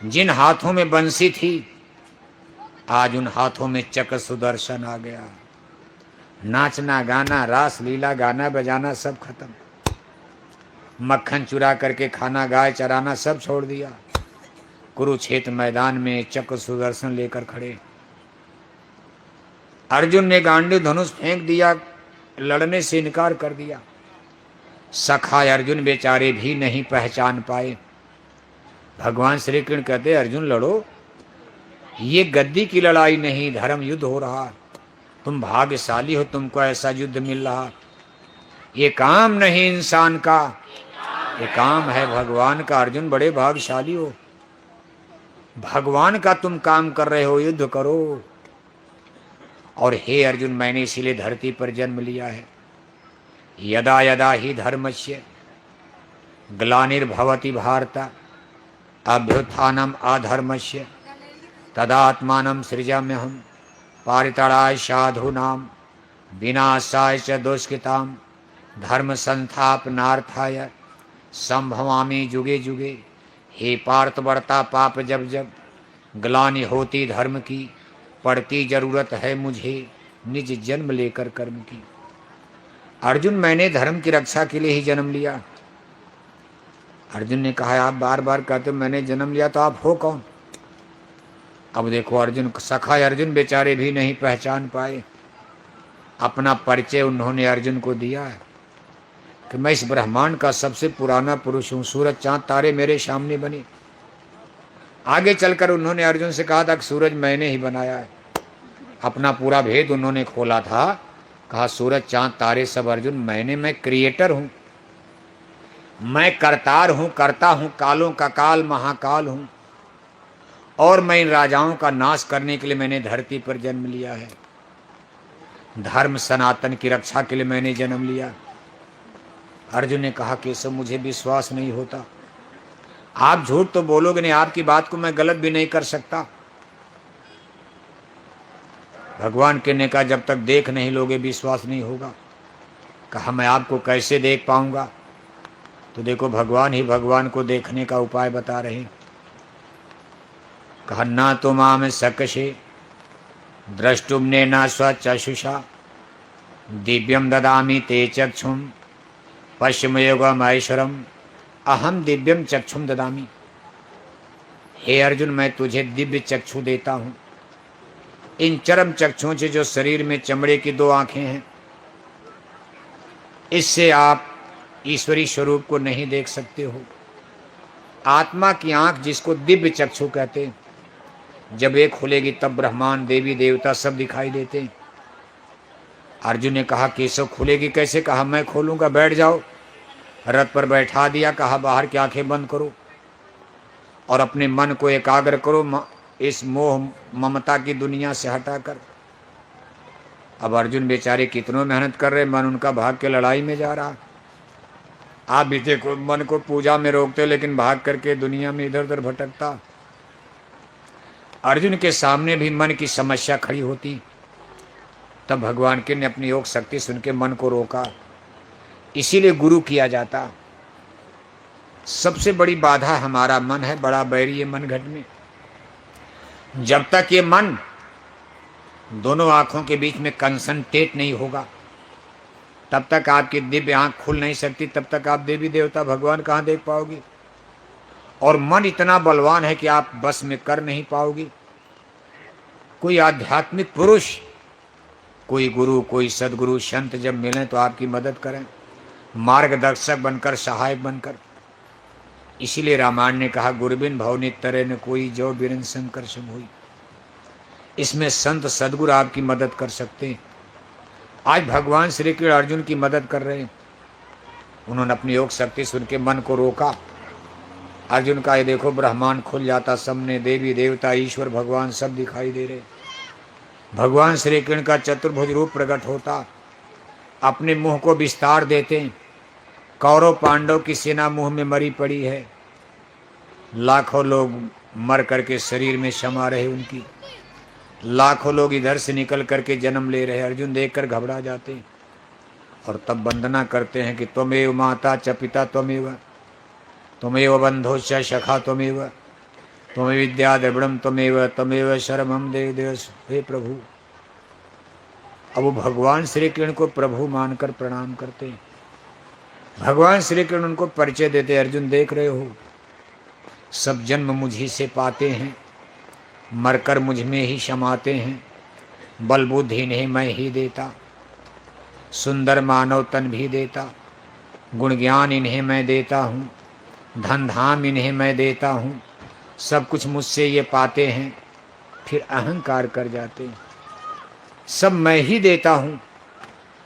जिन हाथों में बंसी थी, आज उन हाथों में चक्र सुदर्शन आ गया। नाचना गाना, रास लीला, गाना बजाना सब खत्म। मक्खन चुरा करके खाना, गाय चराना सब छोड़ दिया। कुरुक्षेत्र मैदान में चक्र सुदर्शन लेकर खड़े। अर्जुन ने गांडीव धनुष फेंक दिया, लड़ने से इनकार कर दिया। सखा अर्जुन बेचारे भी नहीं पहचान पाए। भगवान श्री कृष्ण कहते अर्जुन लड़ो, ये गद्दी की लड़ाई नहीं, धर्म युद्ध हो रहा। तुम भाग्यशाली हो, तुमको ऐसा युद्ध मिल रहा। ये काम नहीं इंसान का, ये काम है भगवान का। अर्जुन बड़े भाग्यशाली हो, भगवान का तुम काम कर रहे हो, युद्ध करो। और हे अर्जुन, मैंने इसीलिए धरती पर जन्म लिया है। यदा यदा ही धर्मस्य ग्लानिर्भवति भारत अभ्युत्थानम अधर्मस्य तदात्मानं सृजाम्यहम् पारितराय साधूनां विनाशाय च दुष्कृतां धर्म संस्थापनार्थाय संभवामि जुगे जुगे। हे पार्थ, बढ़ता पाप जब जब ग्लानि होती धर्म की, पड़ती जरूरत है मुझे निज जन्म लेकर कर्म की। अर्जुन, मैंने धर्म की रक्षा के लिए ही जन्म लिया। अर्जुन ने कहा आप बार बार कहते हो मैंने जन्म लिया, तो आप हो कौन? अब देखो अर्जुन, सखा अर्जुन बेचारे भी नहीं पहचान पाए। अपना परिचय उन्होंने अर्जुन को दिया है कि मैं इस ब्रह्मांड का सबसे पुराना पुरुष हूँ, सूरज चांद तारे मेरे सामने बने। आगे चलकर उन्होंने अर्जुन से कहा था कि सूरज मैंने ही बनाया है। अपना पूरा भेद उन्होंने खोला था। कहा सूरज चांद तारे सब अर्जुन मैंने, मैं क्रिएटर हूँ, मैं करतार हूँ, करता हूँ, कालों का काल महाकाल हूँ। और मैं इन राजाओं का नाश करने के लिए मैंने धरती पर जन्म लिया है। धर्म सनातन की रक्षा के लिए मैंने जन्म लिया। अर्जुन ने कहा केशव, मुझे विश्वास नहीं होता। आप झूठ तो बोलोगे नहीं, आपकी बात को मैं गलत भी नहीं कर सकता। भगवान के ने कहा जब तक देख नहीं लोगे विश्वास नहीं होगा। कहा मैं आपको कैसे देख पाऊंगा? तो देखो भगवान ही भगवान को देखने का उपाय बता रहे। कहा ना तो माम सकशे द्रष्टुम्ने न स्वचक्षुषा दिव्यम ददामि ते चक्षुम पश्चिमयोगम ऐश्वरम अहम दिव्यम चक्षुम ददामि। हे अर्जुन, मैं तुझे दिव्य चक्षु देता हूँ। इन चरम चक्षुओं से जो शरीर में चमड़े की दो आंखें हैं, इससे आप ईश्वरी स्वरूप को नहीं देख सकते हो। आत्मा की आंख जिसको दिव्य चक्षु कहते हैं, जब एक खुलेगी तब ब्रह्मांड देवी देवता सब दिखाई देते हैं। अर्जुन ने कहा केशव खुलेगी कैसे? कहा मैं खोलूंगा, बैठ जाओ। रथ पर बैठा दिया। कहा बाहर की आंखें बंद करो और अपने मन को एकाग्र करो इस मोह ममता की दुनिया से हटाकर। अब अर्जुन बेचारे कितनों मेहनत कर रहे, मन उनका भाग के लड़ाई में जा रहा। आप भी देखो, मन को पूजा में रोकते लेकिन भाग करके दुनिया में इधर उधर भटकता। अर्जुन के सामने भी मन की समस्या खड़ी होती, तब भगवान के ने अपनी योग शक्ति सुन के मन को रोका। इसीलिए गुरु किया जाता। सबसे बड़ी बाधा हमारा मन है, बड़ा बैरी है मन घट में। जब तक ये मन दोनों आंखों के बीच में कंसंट्रेट नहीं होगा, तब तक आपकी दिव्य आंख खुल नहीं सकती, तब तक आप देवी देवता भगवान कहाँ देख पाओगे। और मन इतना बलवान है कि आप बस में कर नहीं पाओगे। कोई आध्यात्मिक पुरुष, कोई गुरु, कोई सदगुरु संत जब मिलें तो आपकी मदद करें, मार्गदर्शक बनकर, सहायक बनकर। इसीलिए रामायण ने कहा गुरबिन भवनि तरे न कोई, जो बिरन शंकर सब हुई। इसमें संत सदगुरु आपकी मदद कर सकते हैं। आज भगवान श्री कृष्ण अर्जुन की मदद कर रहे हैं। उन्होंने अपनी योग शक्ति सुन के मन को रोका। अर्जुन का ये देखो ब्रह्मांड खुल जाता, सबने देवी देवता ईश्वर भगवान सब दिखाई दे रहे। भगवान श्री कृष्ण का चतुर्भुज रूप प्रकट होता, अपने मुंह को विस्तार देते। कौरव पांडव की सेना मुंह में मरी पड़ी है, लाखों लोग मर करके शरीर में समा रहे उनकी, लाखों लोग इधर से निकल करके जन्म ले रहे। अर्जुन देखकर घबरा जाते। और तब वंदना करते हैं कि त्वमेव माता च पिता त्वमेव, त्वमेव बंधो च सखा त्वमेव, त्वमेव विद्या द्रविड़म त्वमेव, त्वमेव शरणम देव देवस। हे प्रभु, अब वो भगवान श्री कृष्ण को प्रभु मानकर प्रणाम करते हैं। भगवान श्री कृष्ण उनको परिचय देते, अर्जुन देख रहे हो, सब जन्म मुझी से पाते हैं, मरकर मुझ में ही समाते हैं, बल बुद्धि इन्हें मैं ही देता, सुंदर मानव तन भी देता, गुण ज्ञान इन्हें मैं देता हूँ, धन धाम इन्हें मैं देता हूँ, सब कुछ मुझसे ये पाते हैं, फिर अहंकार कर जाते हैं। सब मैं ही देता हूँ,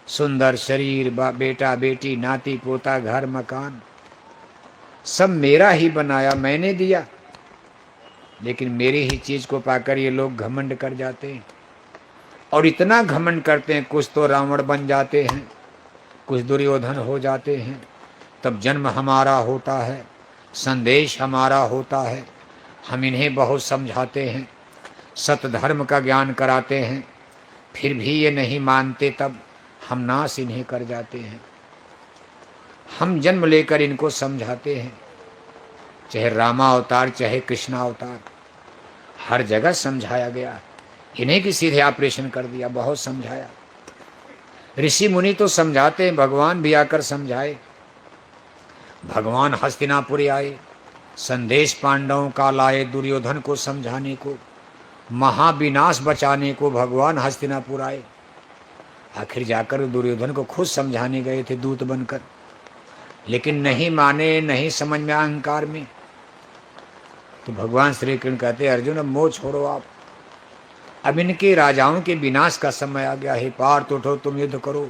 सुंदर शरीर, बेटा बेटी, नाती पोता, घर मकान, सब मेरा ही बनाया, मैंने दिया। लेकिन मेरी ही चीज को पाकर ये लोग घमंड कर जाते हैं, और इतना घमंड करते हैं, कुछ तो रावण बन जाते हैं, कुछ दुर्योधन हो जाते हैं। तब जन्म हमारा होता है, संदेश हमारा होता है, हम इन्हें बहुत समझाते हैं, सत धर्म का ज्ञान कराते हैं, फिर भी ये नहीं मानते, तब हम नाश इन्हें कर जाते हैं। हम जन्म लेकर इनको समझाते हैं, चाहे रामा अवतार चाहे कृष्णा अवतार, हर जगह समझाया गया। इन्हें कि सीधे ऑपरेशन कर दिया, बहुत समझाया। ऋषि मुनि तो समझाते हैं, भगवान भी आकर समझाए। भगवान हस्तिनापुर आए, संदेश पांडवों का लाए, दुर्योधन को समझाने को, महाविनाश बचाने को भगवान हस्तिनापुर आए। आखिर जाकर दुर्योधन को खुद समझाने गए थे दूत बनकर, लेकिन नहीं माने, नहीं समझ में, अहंकार में। तो भगवान श्री कृष्ण कहते, अर्जुन अब मोह छोड़ो आप, अब इनके राजाओं के विनाश का समय आ गया है। पार्थ उठो, तुम युद्ध करो,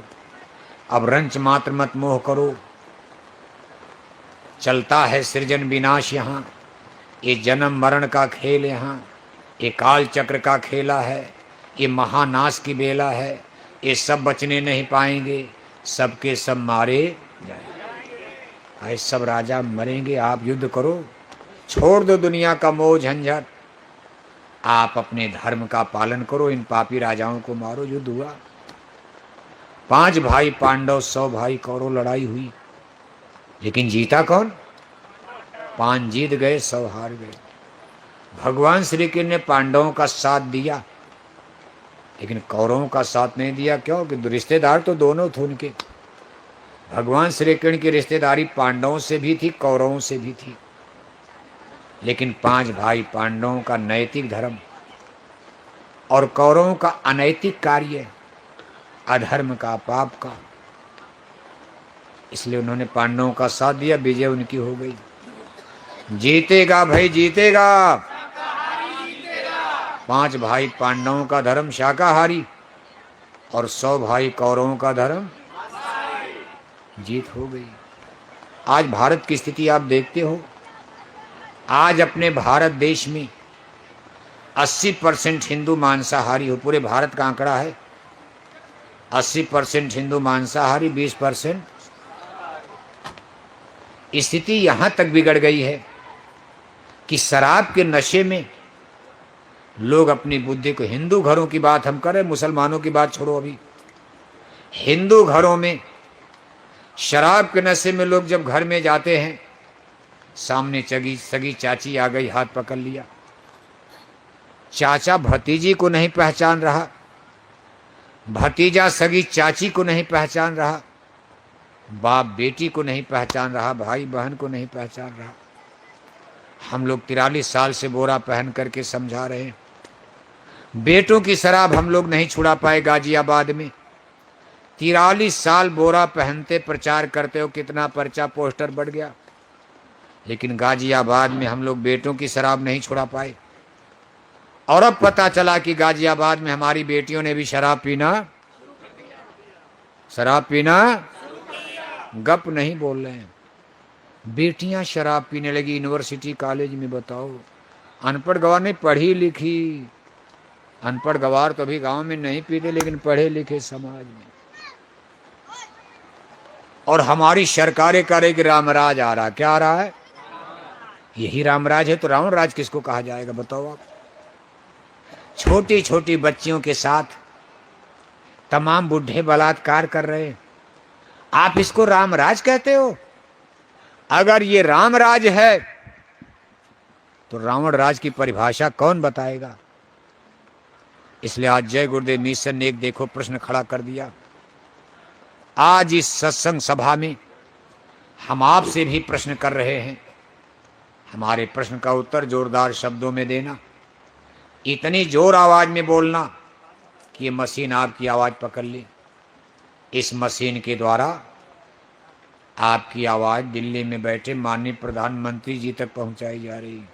अब रंच मात्र मत मोह करो। चलता है सृजन विनाश यहाँ, ये जन्म मरण का खेल यहाँ, ये काल चक्र का खेला है, ये महानाश की बेला है, ये सब बचने नहीं पाएंगे, सबके सब मारे जाएंगे। सब राजा मरेंगे, आप युद्ध करो, छोड़ दो दुनिया का मोह झंझट, आप अपने धर्म का पालन करो, इन पापी राजाओं को मारो। युद्ध हुआ, 5 भाई पांडव, 100 भाई कौरव, लड़ाई हुई, लेकिन जीता कौन? 5 जीत गए, 100 हार गए। भगवान श्री कृष्ण ने पांडवों का साथ दिया, लेकिन कौरवों का साथ नहीं दिया। क्यों? कि रिश्तेदार तो दोनों थे उनके। भगवान श्री कृष्ण की रिश्तेदारी पांडवों से भी थी, कौरवों से भी थी, लेकिन 5 भाई पांडवों का नैतिक धर्म और कौरवों का अनैतिक कार्य, अधर्म का, पाप का, इसलिए उन्होंने पांडवों का साथ दिया, विजय उनकी हो गई। जीतेगा भाई जीतेगा। 5 भाई पांडवों का धर्म शाकाहारी और 100 भाई कौरवों का धर्म, जीत हो गई। आज भारत की स्थिति आप देखते हो, आज अपने भारत देश में 80% हिंदू मांसाहारी हो। पूरे भारत का आंकड़ा है, 80% हिंदू मांसाहारी, 20%। स्थिति यहां तक बिगड़ गई है कि शराब के नशे में लोग अपनी बुद्धि को, हिंदू घरों की बात हम करें, मुसलमानों की बात छोड़ो, अभी हिंदू घरों में शराब के नशे में लोग जब घर में जाते हैं, सामने सगी चाची आ गई, हाथ पकड़ लिया, चाचा भतीजी को नहीं पहचान रहा, भतीजा सगी चाची को नहीं पहचान रहा, बाप बेटी को नहीं पहचान रहा, भाई बहन को नहीं पहचान रहा। हम लोग 43 साल से बोरा पहन करके समझा रहे हैं। बेटों की शराब हम लोग नहीं छुड़ा पाए। गाजियाबाद में 43 साल बोरा पहनते प्रचार करते हो, कितना पर्चा पोस्टर बढ़ गया, लेकिन गाजियाबाद में हम लोग बेटों की शराब नहीं छुड़ा पाए। और अब पता चला कि गाजियाबाद में हमारी बेटियों ने भी शराब पीना, शराब पीना, गप नहीं बोल रहे हैं, बेटियां शराब पीने लगी यूनिवर्सिटी कॉलेज में। बताओ, अनपढ़ गवार नहीं, पढ़ी लिखी, अनपढ़ गवार तो अभी गांव में नहीं पीते, लेकिन पढ़े लिखे समाज में। और हमारी सरकारें करे कि रामराज आ रहा, क्या आ रहा है? यही रामराज है तो रावण राज किसको कहा जाएगा? बताओ आप। छोटी छोटी बच्चियों के साथ तमाम बुढ़े बलात्कार कर रहे हैं, आप इसको रामराज कहते हो? अगर ये रामराज है तो रावण राज की परिभाषा कौन बताएगा? इसलिए आज जय गुरुदेव मिशन ने एक देखो प्रश्न खड़ा कर दिया। आज इस सत्संग सभा में हम आपसे भी प्रश्न कर रहे हैं। हमारे प्रश्न का उत्तर जोरदार शब्दों में देना, इतनी जोर आवाज में बोलना कि ये मशीन आपकी आवाज पकड़ ले। इस मशीन के द्वारा आपकी आवाज दिल्ली में बैठे माननीय प्रधानमंत्री जी तक पहुंचाई जा रही है।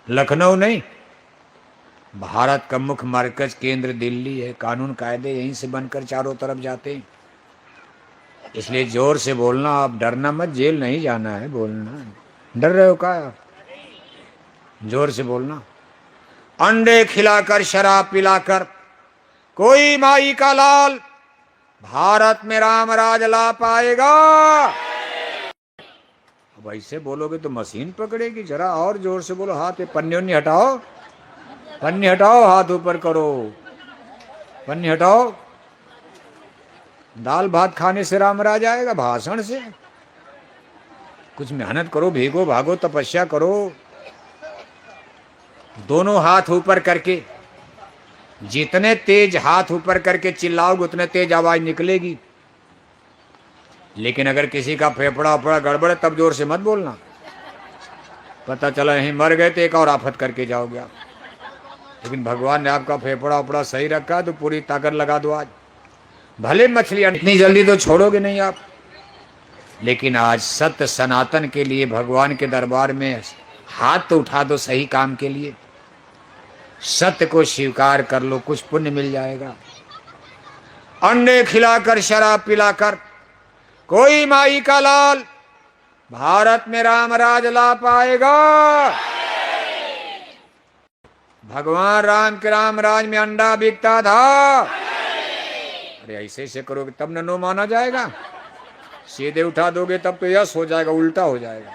लखनऊ नहीं, भारत का मुख्य मरकज केंद्र दिल्ली है। कानून कायदे यहीं से बनकर चारों तरफ जाते हैं। इसलिए जोर से बोलना, आप डरना मत, जेल नहीं जाना है, बोलना। डर रहे हो क्या? जोर से बोलना। अंडे खिलाकर शराब पिलाकर कोई माई का लाल भारत में राम राज ला पाएगा। अब ऐसे बोलोगे तो मशीन पकड़ेगी। जरा और जोर से बोलो। हाथ पन्नी उन्नी हटाओ, पन्नी हटाओ, हाथ ऊपर करो, पन्नी हटाओ। दाल भात खाने से राम राज आएगा? भाषण से? कुछ मेहनत करो, भीगो भागो, तपस्या करो। दोनों हाथ ऊपर करके, जितने तेज हाथ ऊपर करके चिल्लाओगे उतने तेज आवाज निकलेगी। लेकिन अगर किसी का फेफड़ा उफड़ा गड़बड़ है तब जोर से मत बोलना। पता चला यहीं मर गए तो एक और आफत करके जाओगे आप। लेकिन भगवान ने आपका फेफड़ा उपड़ा सही रखा तो पूरी ताकत लगा दो आज। भले मछलियां इतनी जल्दी तो छोड़ोगे नहीं आप, लेकिन आज सत्य सनातन के लिए भगवान के दरबार में हाथ तो उठा दो सही काम के लिए। सत्य को स्वीकार कर लो, कुछ पुण्य मिल जाएगा। अंडे खिलाकर शराब पिलाकर कोई माई का लाल भारत में राम राज ला पाएगा। भगवान राम के राम राज में अंडा बिकता था। अरे ऐसे ऐसे करोगे तब न नो माना जाएगा। सीधे उठा दोगे तब तो यस हो जाएगा, उल्टा हो जाएगा।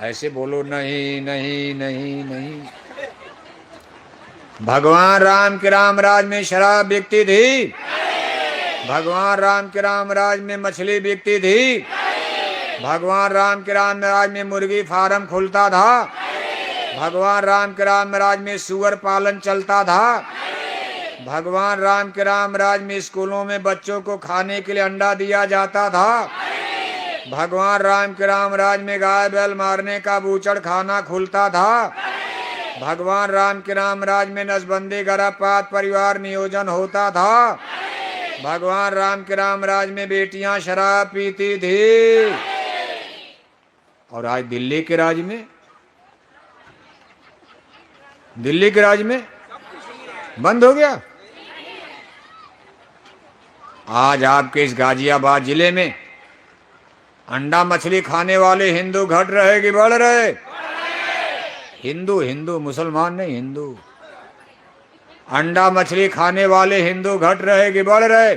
ऐसे बोलो नहीं नहीं नहीं नहीं। भगवान राम के राम राज में शराब बिकती थी। भगवान राम के राम राज में मछली बिकती थी। भगवान राम के राम राज में मुर्गी फार्म खुलता था। भगवान राम के राम राज में सुअर पालन चलता था। भगवान राम के राम राज में स्कूलों में बच्चों को खाने के लिए अंडा दिया जाता था। भगवान राम के राम राज में गाय बैल मारने का बूचड़ खाना खुलता था। भगवान राम के राम राज में नसबंदी गर्भपात परिवार नियोजन होता था। भगवान राम के राम राज में बेटियां शराब पीती थी। और आज दिल्ली के राज में, दिल्ली के राज में बंद हो गया। आज आपके इस गाजियाबाद जिले में अंडा मछली खाने वाले हिंदू घट रहे कि बढ़ रहे? हिंदू, हिंदू, मुसलमान नहीं, हिंदू। अंडा मछली खाने वाले हिंदू घट रहे कि बढ़ रहे?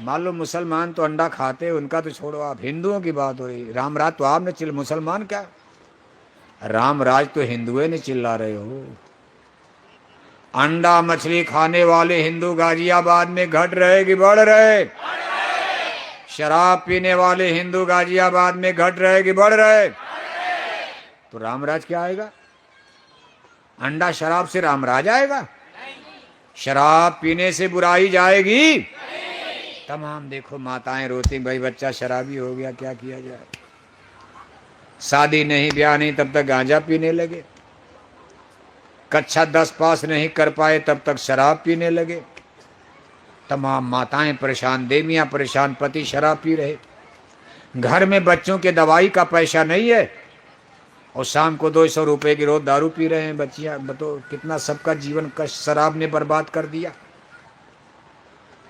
मान लो मुसलमान तो अंडा खाते, उनका तो छोड़ो, आप हिंदुओं की बात हो रही। रामराज तो आपने चिल्ला, मुसलमान क्या? रामराज तो हिंदुओं ने चिल्ला रहे हो। अंडा मछली खाने वाले हिंदू गाजियाबाद में घट रहे कि बढ़ रहे? शराब पीने वाले हिंदू गाजियाबाद में घट रहे कि बढ़ रहे? तो रामराज क्या आएगा? अंडा शराब से रामराज आएगा? शराब पीने से बुराई जाएगी? तमाम देखो माताएं रोती, भाई बच्चा शराबी हो गया, क्या किया जाए। शादी नहीं, ब्याह नहीं, तब तक गांजा पीने लगे। कक्षा 10 पास नहीं कर पाए तब तक शराब पीने लगे। तमाम माताएं परेशान, देवियां परेशान, पति शराब पी रहे। घर में बच्चों के दवाई का पैसा नहीं है और शाम को 200 रुपए की रोज दारू पी रहे हैं बच्चियां। बताओ कितना सबका जीवन का शराब ने बर्बाद कर दिया।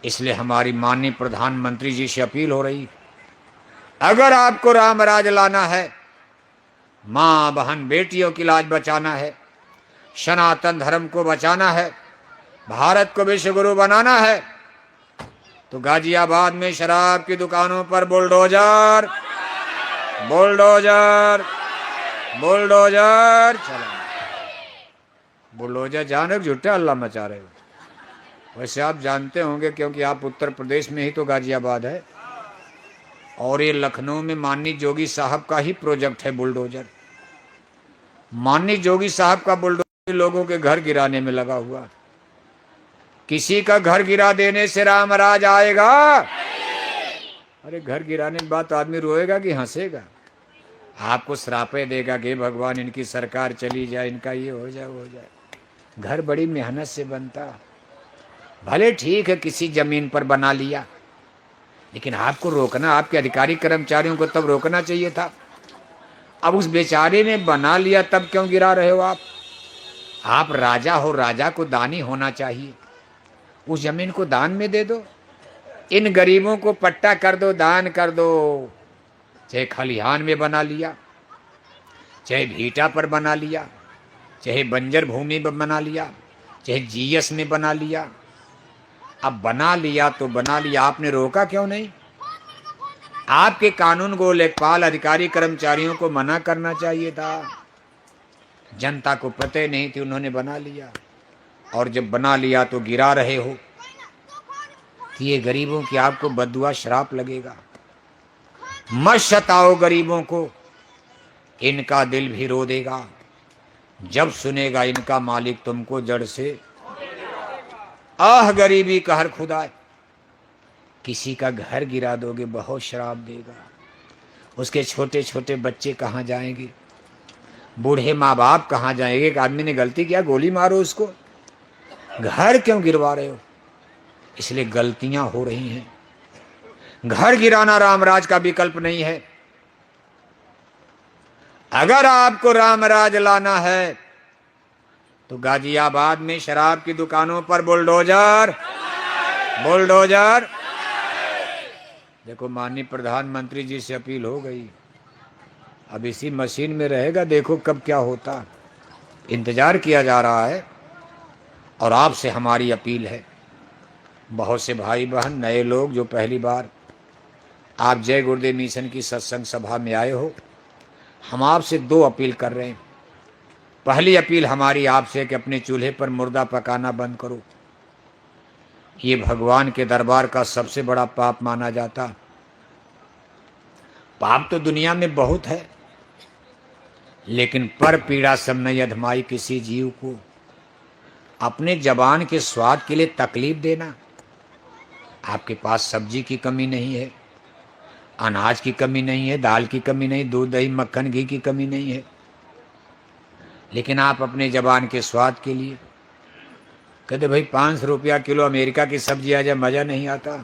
इसलिए हमारी माननीय प्रधानमंत्री जी से अपील हो रही, अगर आपको रामराज लाना है, माँ बहन बेटियों की लाज बचाना है, सनातन धर्म को बचाना है, भारत को विश्व गुरु बनाना है, तो गाजियाबाद में शराब की दुकानों पर बुलडोजर बुलडोजर बुलडोजर चला। बुलडोजर जाने झूठे अल्लाह मचा रहे हो। वैसे आप जानते होंगे क्योंकि आप उत्तर प्रदेश में ही तो गाजियाबाद है। और ये लखनऊ में माननीय जोगी साहब का ही प्रोजेक्ट है बुलडोजर। माननीय जोगी साहब का बुलडोजर लोगों के घर गिराने में लगा हुआ। किसी का घर गिरा देने से रामराज आएगा? अरे घर गिराने के बाद तो आदमी रोएगा कि हंसेगा? आपको श्रापे देगा कि भगवान इनकी सरकार चली जाए, इनका ये हो जाए वो हो जाए। घर बड़ी मेहनत से बनता। भले ठीक है किसी जमीन पर बना लिया, लेकिन आपको रोकना, आपके अधिकारी कर्मचारियों को तब रोकना चाहिए था। अब उस बेचारे ने बना लिया, तब क्यों गिरा रहे हो आप? आप राजा हो, राजा को दानी होना चाहिए। उस जमीन को दान में दे दो, इन गरीबों को पट्टा कर दो, दान कर दो। चाहे खलिहान में बना लिया, चाहे भीटा पर बना लिया, चाहे बंजर भूमि में बना लिया, चाहे जीएस में बना लिया। अब बना लिया तो बना लिया, आपने रोका क्यों नहीं? आपके कानून को लेखपाल अधिकारी कर्मचारियों को मना करना चाहिए था। जनता को पता ही नहीं थी, उन्होंने बना लिया। और जब बना लिया तो गिरा रहे हो, कि ये गरीबों की आपको बद्दुआ श्राप लगेगा। मत सताओ गरीबों को, इनका दिल भी रो देगा जब सुनेगा इनका मालिक तुमको जड़ से। आह गरीबी कहर खुदा, किसी का घर गिरा दोगे बहुत श्राप देगा। उसके छोटे छोटे बच्चे कहाँ जाएंगे? बूढ़े माँ बाप कहाँ जाएंगे? एक आदमी ने गलती किया, गोली मारो उसको। घर क्यों गिरवा रहे हो? इसलिए गलतियां हो रही हैं। घर गिराना रामराज का विकल्प नहीं है। अगर आपको रामराज लाना है तो गाजियाबाद में शराब की दुकानों पर बुलडोजर, बुलडोजर। देखो माननीय प्रधानमंत्री जी से अपील हो गई, अब इसी मशीन में रहेगा, देखो कब क्या होता। इंतजार किया जा रहा है। और आपसे हमारी अपील है, बहुत से भाई बहन नए लोग जो पहली बार आप जय गुरुदेव मिशन की सत्संग सभा में आए हो, हम आपसे दो अपील कर रहे हैं। पहली अपील हमारी आपसे कि अपने चूल्हे पर मुर्दा पकाना बंद करो। ये भगवान के दरबार का सबसे बड़ा पाप माना जाता। पाप तो दुनिया में बहुत है, लेकिन पर पीड़ा सब नहीं अधमाई किसी जीव को। अपने जबान के स्वाद के लिए तकलीफ देना। आपके पास सब्जी की कमी नहीं है, अनाज की कमी नहीं है, दाल की कमी नहीं, दूध दही मक्खन घी की कमी नहीं है, लेकिन आप अपने जबान के स्वाद के लिए कहते भाई 500 रुपया किलो अमेरिका की सब्जी आ जाए, मज़ा नहीं आता।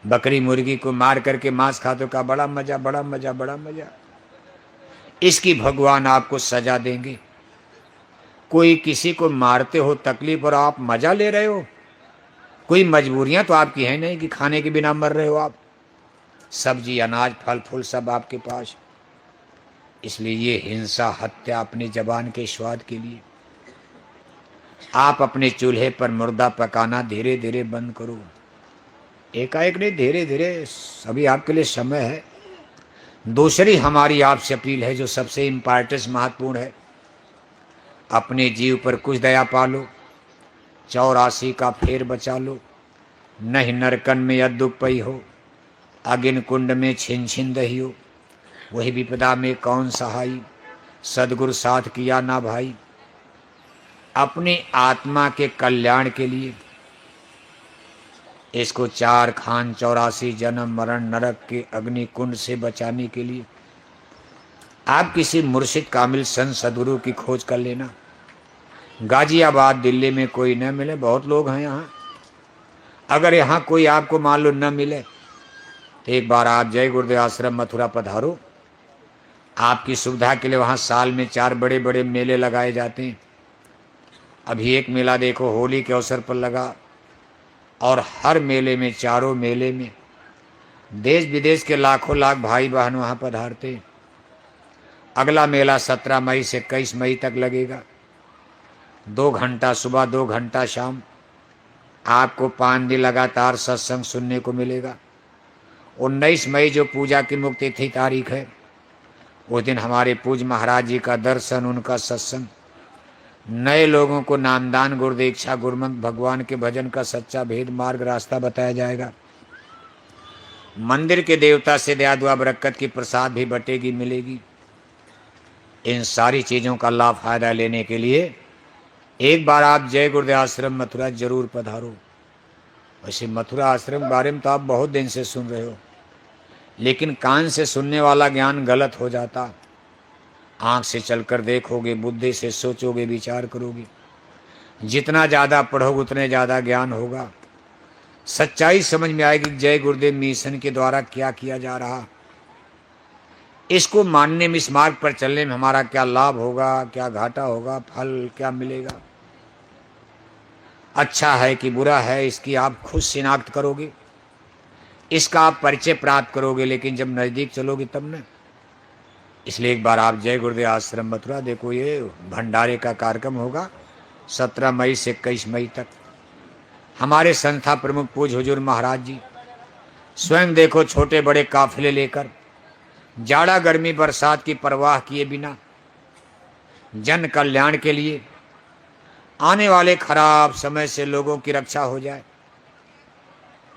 बकरी मुर्गी को मार करके मांस खाते का बड़ा मज़ा, बड़ा मज़ा, बड़ा मज़ा। इसकी भगवान आपको सजा देंगे। कोई किसी को मारते हो तकलीफ और आप मज़ा ले रहे हो। कोई मजबूरियां तो आपकी है नहीं कि खाने के बिना मर रहे हो आप। सब्जी अनाज फल फूल सब आपके पास। इसलिए ये हिंसा हत्या अपने जबान के स्वाद के लिए। आप अपने चूल्हे पर मुर्दा पकाना धीरे धीरे बंद करो। एकाएक नहीं, धीरे धीरे। अभी आपके लिए समय है। दूसरी हमारी आपसे अपील है जो सबसे इम्पॉर्टेंट महत्वपूर्ण है, अपने जीव पर कुछ दया पालो। 84 का फेर बचा लो। नहीं नरकन में अद्दुप पई हो, अगिन कुंड में छिन छिन दही हो। वही विपदा में कौन सहाई, सदगुरु साथ किया ना भाई। अपनी आत्मा के कल्याण के लिए इसको 4 खान 84 जन्म मरण नरक के अग्नि कुंड से बचाने के लिए आप किसी मुर्शिद कामिल संत सदगुरु की खोज कर लेना। गाजियाबाद दिल्ली में कोई न मिले, बहुत लोग हैं यहाँ। अगर यहाँ कोई आपको मान लो न मिले तो एक बार आप जय गुरुदेव आश्रम मथुरा पधारो। आपकी सुविधा के लिए वहाँ साल में 4 बड़े बड़े मेले लगाए जाते हैं। अभी एक मेला देखो होली के अवसर पर लगा, और हर मेले में, चारों मेले में देश विदेश के लाखों लाख भाई बहन वहाँ पधारते हैं। अगला मेला 17 मई से 21 मई तक लगेगा। 2 घंटा सुबह 2 घंटा शाम आपको 5 दिन लगातार सत्संग सुनने को मिलेगा। 19 मई जो पूजा की मुक्ति तिथि तारीख है, उस दिन हमारे पूज्य महाराज जी का दर्शन, उनका सत्संग, नए लोगों को नामदान गुरु दीक्षा गुरुमंत्र भगवान के भजन का सच्चा भेद मार्ग रास्ता बताया जाएगा। मंदिर के देवता से दया दुआ बरकत की प्रसाद भी बटेगी, मिलेगी। इन सारी चीज़ों का लाभ फायदा लेने के लिए एक बार आप जय गुरुदेव आश्रम मथुरा जरूर पधारो। वैसे मथुरा आश्रम के बारे में तो आप बहुत दिन से सुन रहे हो, लेकिन कान से सुनने वाला ज्ञान गलत हो जाता। आंख से चलकर देखोगे, बुद्धि से सोचोगे, विचार करोगे, जितना ज़्यादा पढ़ोगे उतने ज़्यादा ज्ञान होगा। सच्चाई समझ में आएगी जय गुरुदेव मिशन के द्वारा क्या किया जा रहा, इसको मानने में, इस मार्ग पर चलने में हमारा क्या लाभ होगा, क्या घाटा होगा, फल क्या मिलेगा, अच्छा है कि बुरा है, इसकी आप खुद शिनाख्त करोगे, इसका आप परिचय प्राप्त करोगे। लेकिन जब नज़दीक चलोगे तब न। इसलिए एक बार आप जय गुरुदेव आश्रम मथुरा देखो। ये भंडारे का कार्यक्रम होगा 17 मई से 21 मई तक। हमारे संस्था प्रमुख पूज्य हुजूर महाराज जी स्वयं देखो छोटे बड़े काफिले लेकर जाड़ा गर्मी बरसात की परवाह किए बिना जन कल्याण के लिए, आने वाले खराब समय से लोगों की रक्षा हो जाए,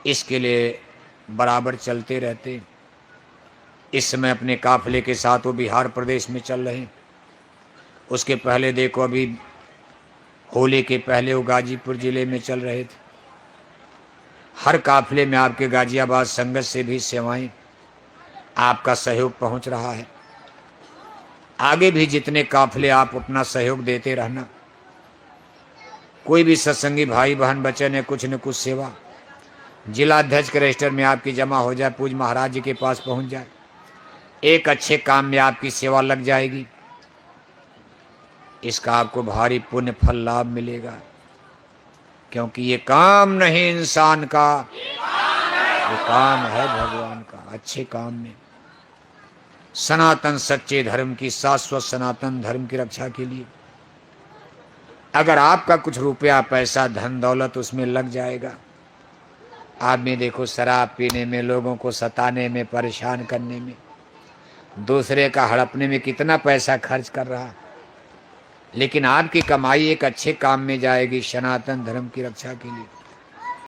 इसके लिए बराबर चलते रहते। इस समय अपने काफिले के साथ वो बिहार प्रदेश में चल रहे हैं। उसके पहले देखो अभी होली के पहले वो गाजीपुर जिले में चल रहे थे। हर काफिले में आपके गाजियाबाद संगत से भी सेवाएं, आपका सहयोग पहुंच रहा है। आगे भी जितने काफिले आप अपना सहयोग देते रहना। कोई भी सत्संगी भाई बहन बच्चे ने कुछ न कुछ सेवा जिला अध्यक्ष के रजिस्टर में आपकी जमा हो जाए, पूज्य महाराज जी के पास पहुंच जाए, एक अच्छे काम में आपकी सेवा लग जाएगी, इसका आपको भारी पुण्य फल लाभ मिलेगा। क्योंकि ये काम नहीं इंसान का, ये काम है भगवान का। अच्छे काम में सनातन सच्चे धर्म की, शाश्वत सनातन धर्म की रक्षा के लिए अगर आपका कुछ रुपया पैसा धन दौलत उसमें लग जाएगा, आदमी देखो शराब पीने में, लोगों को सताने में, परेशान करने में, दूसरे का हड़पने में कितना पैसा खर्च कर रहा, लेकिन आपकी कमाई एक अच्छे काम में जाएगी, सनातन धर्म की रक्षा के लिए।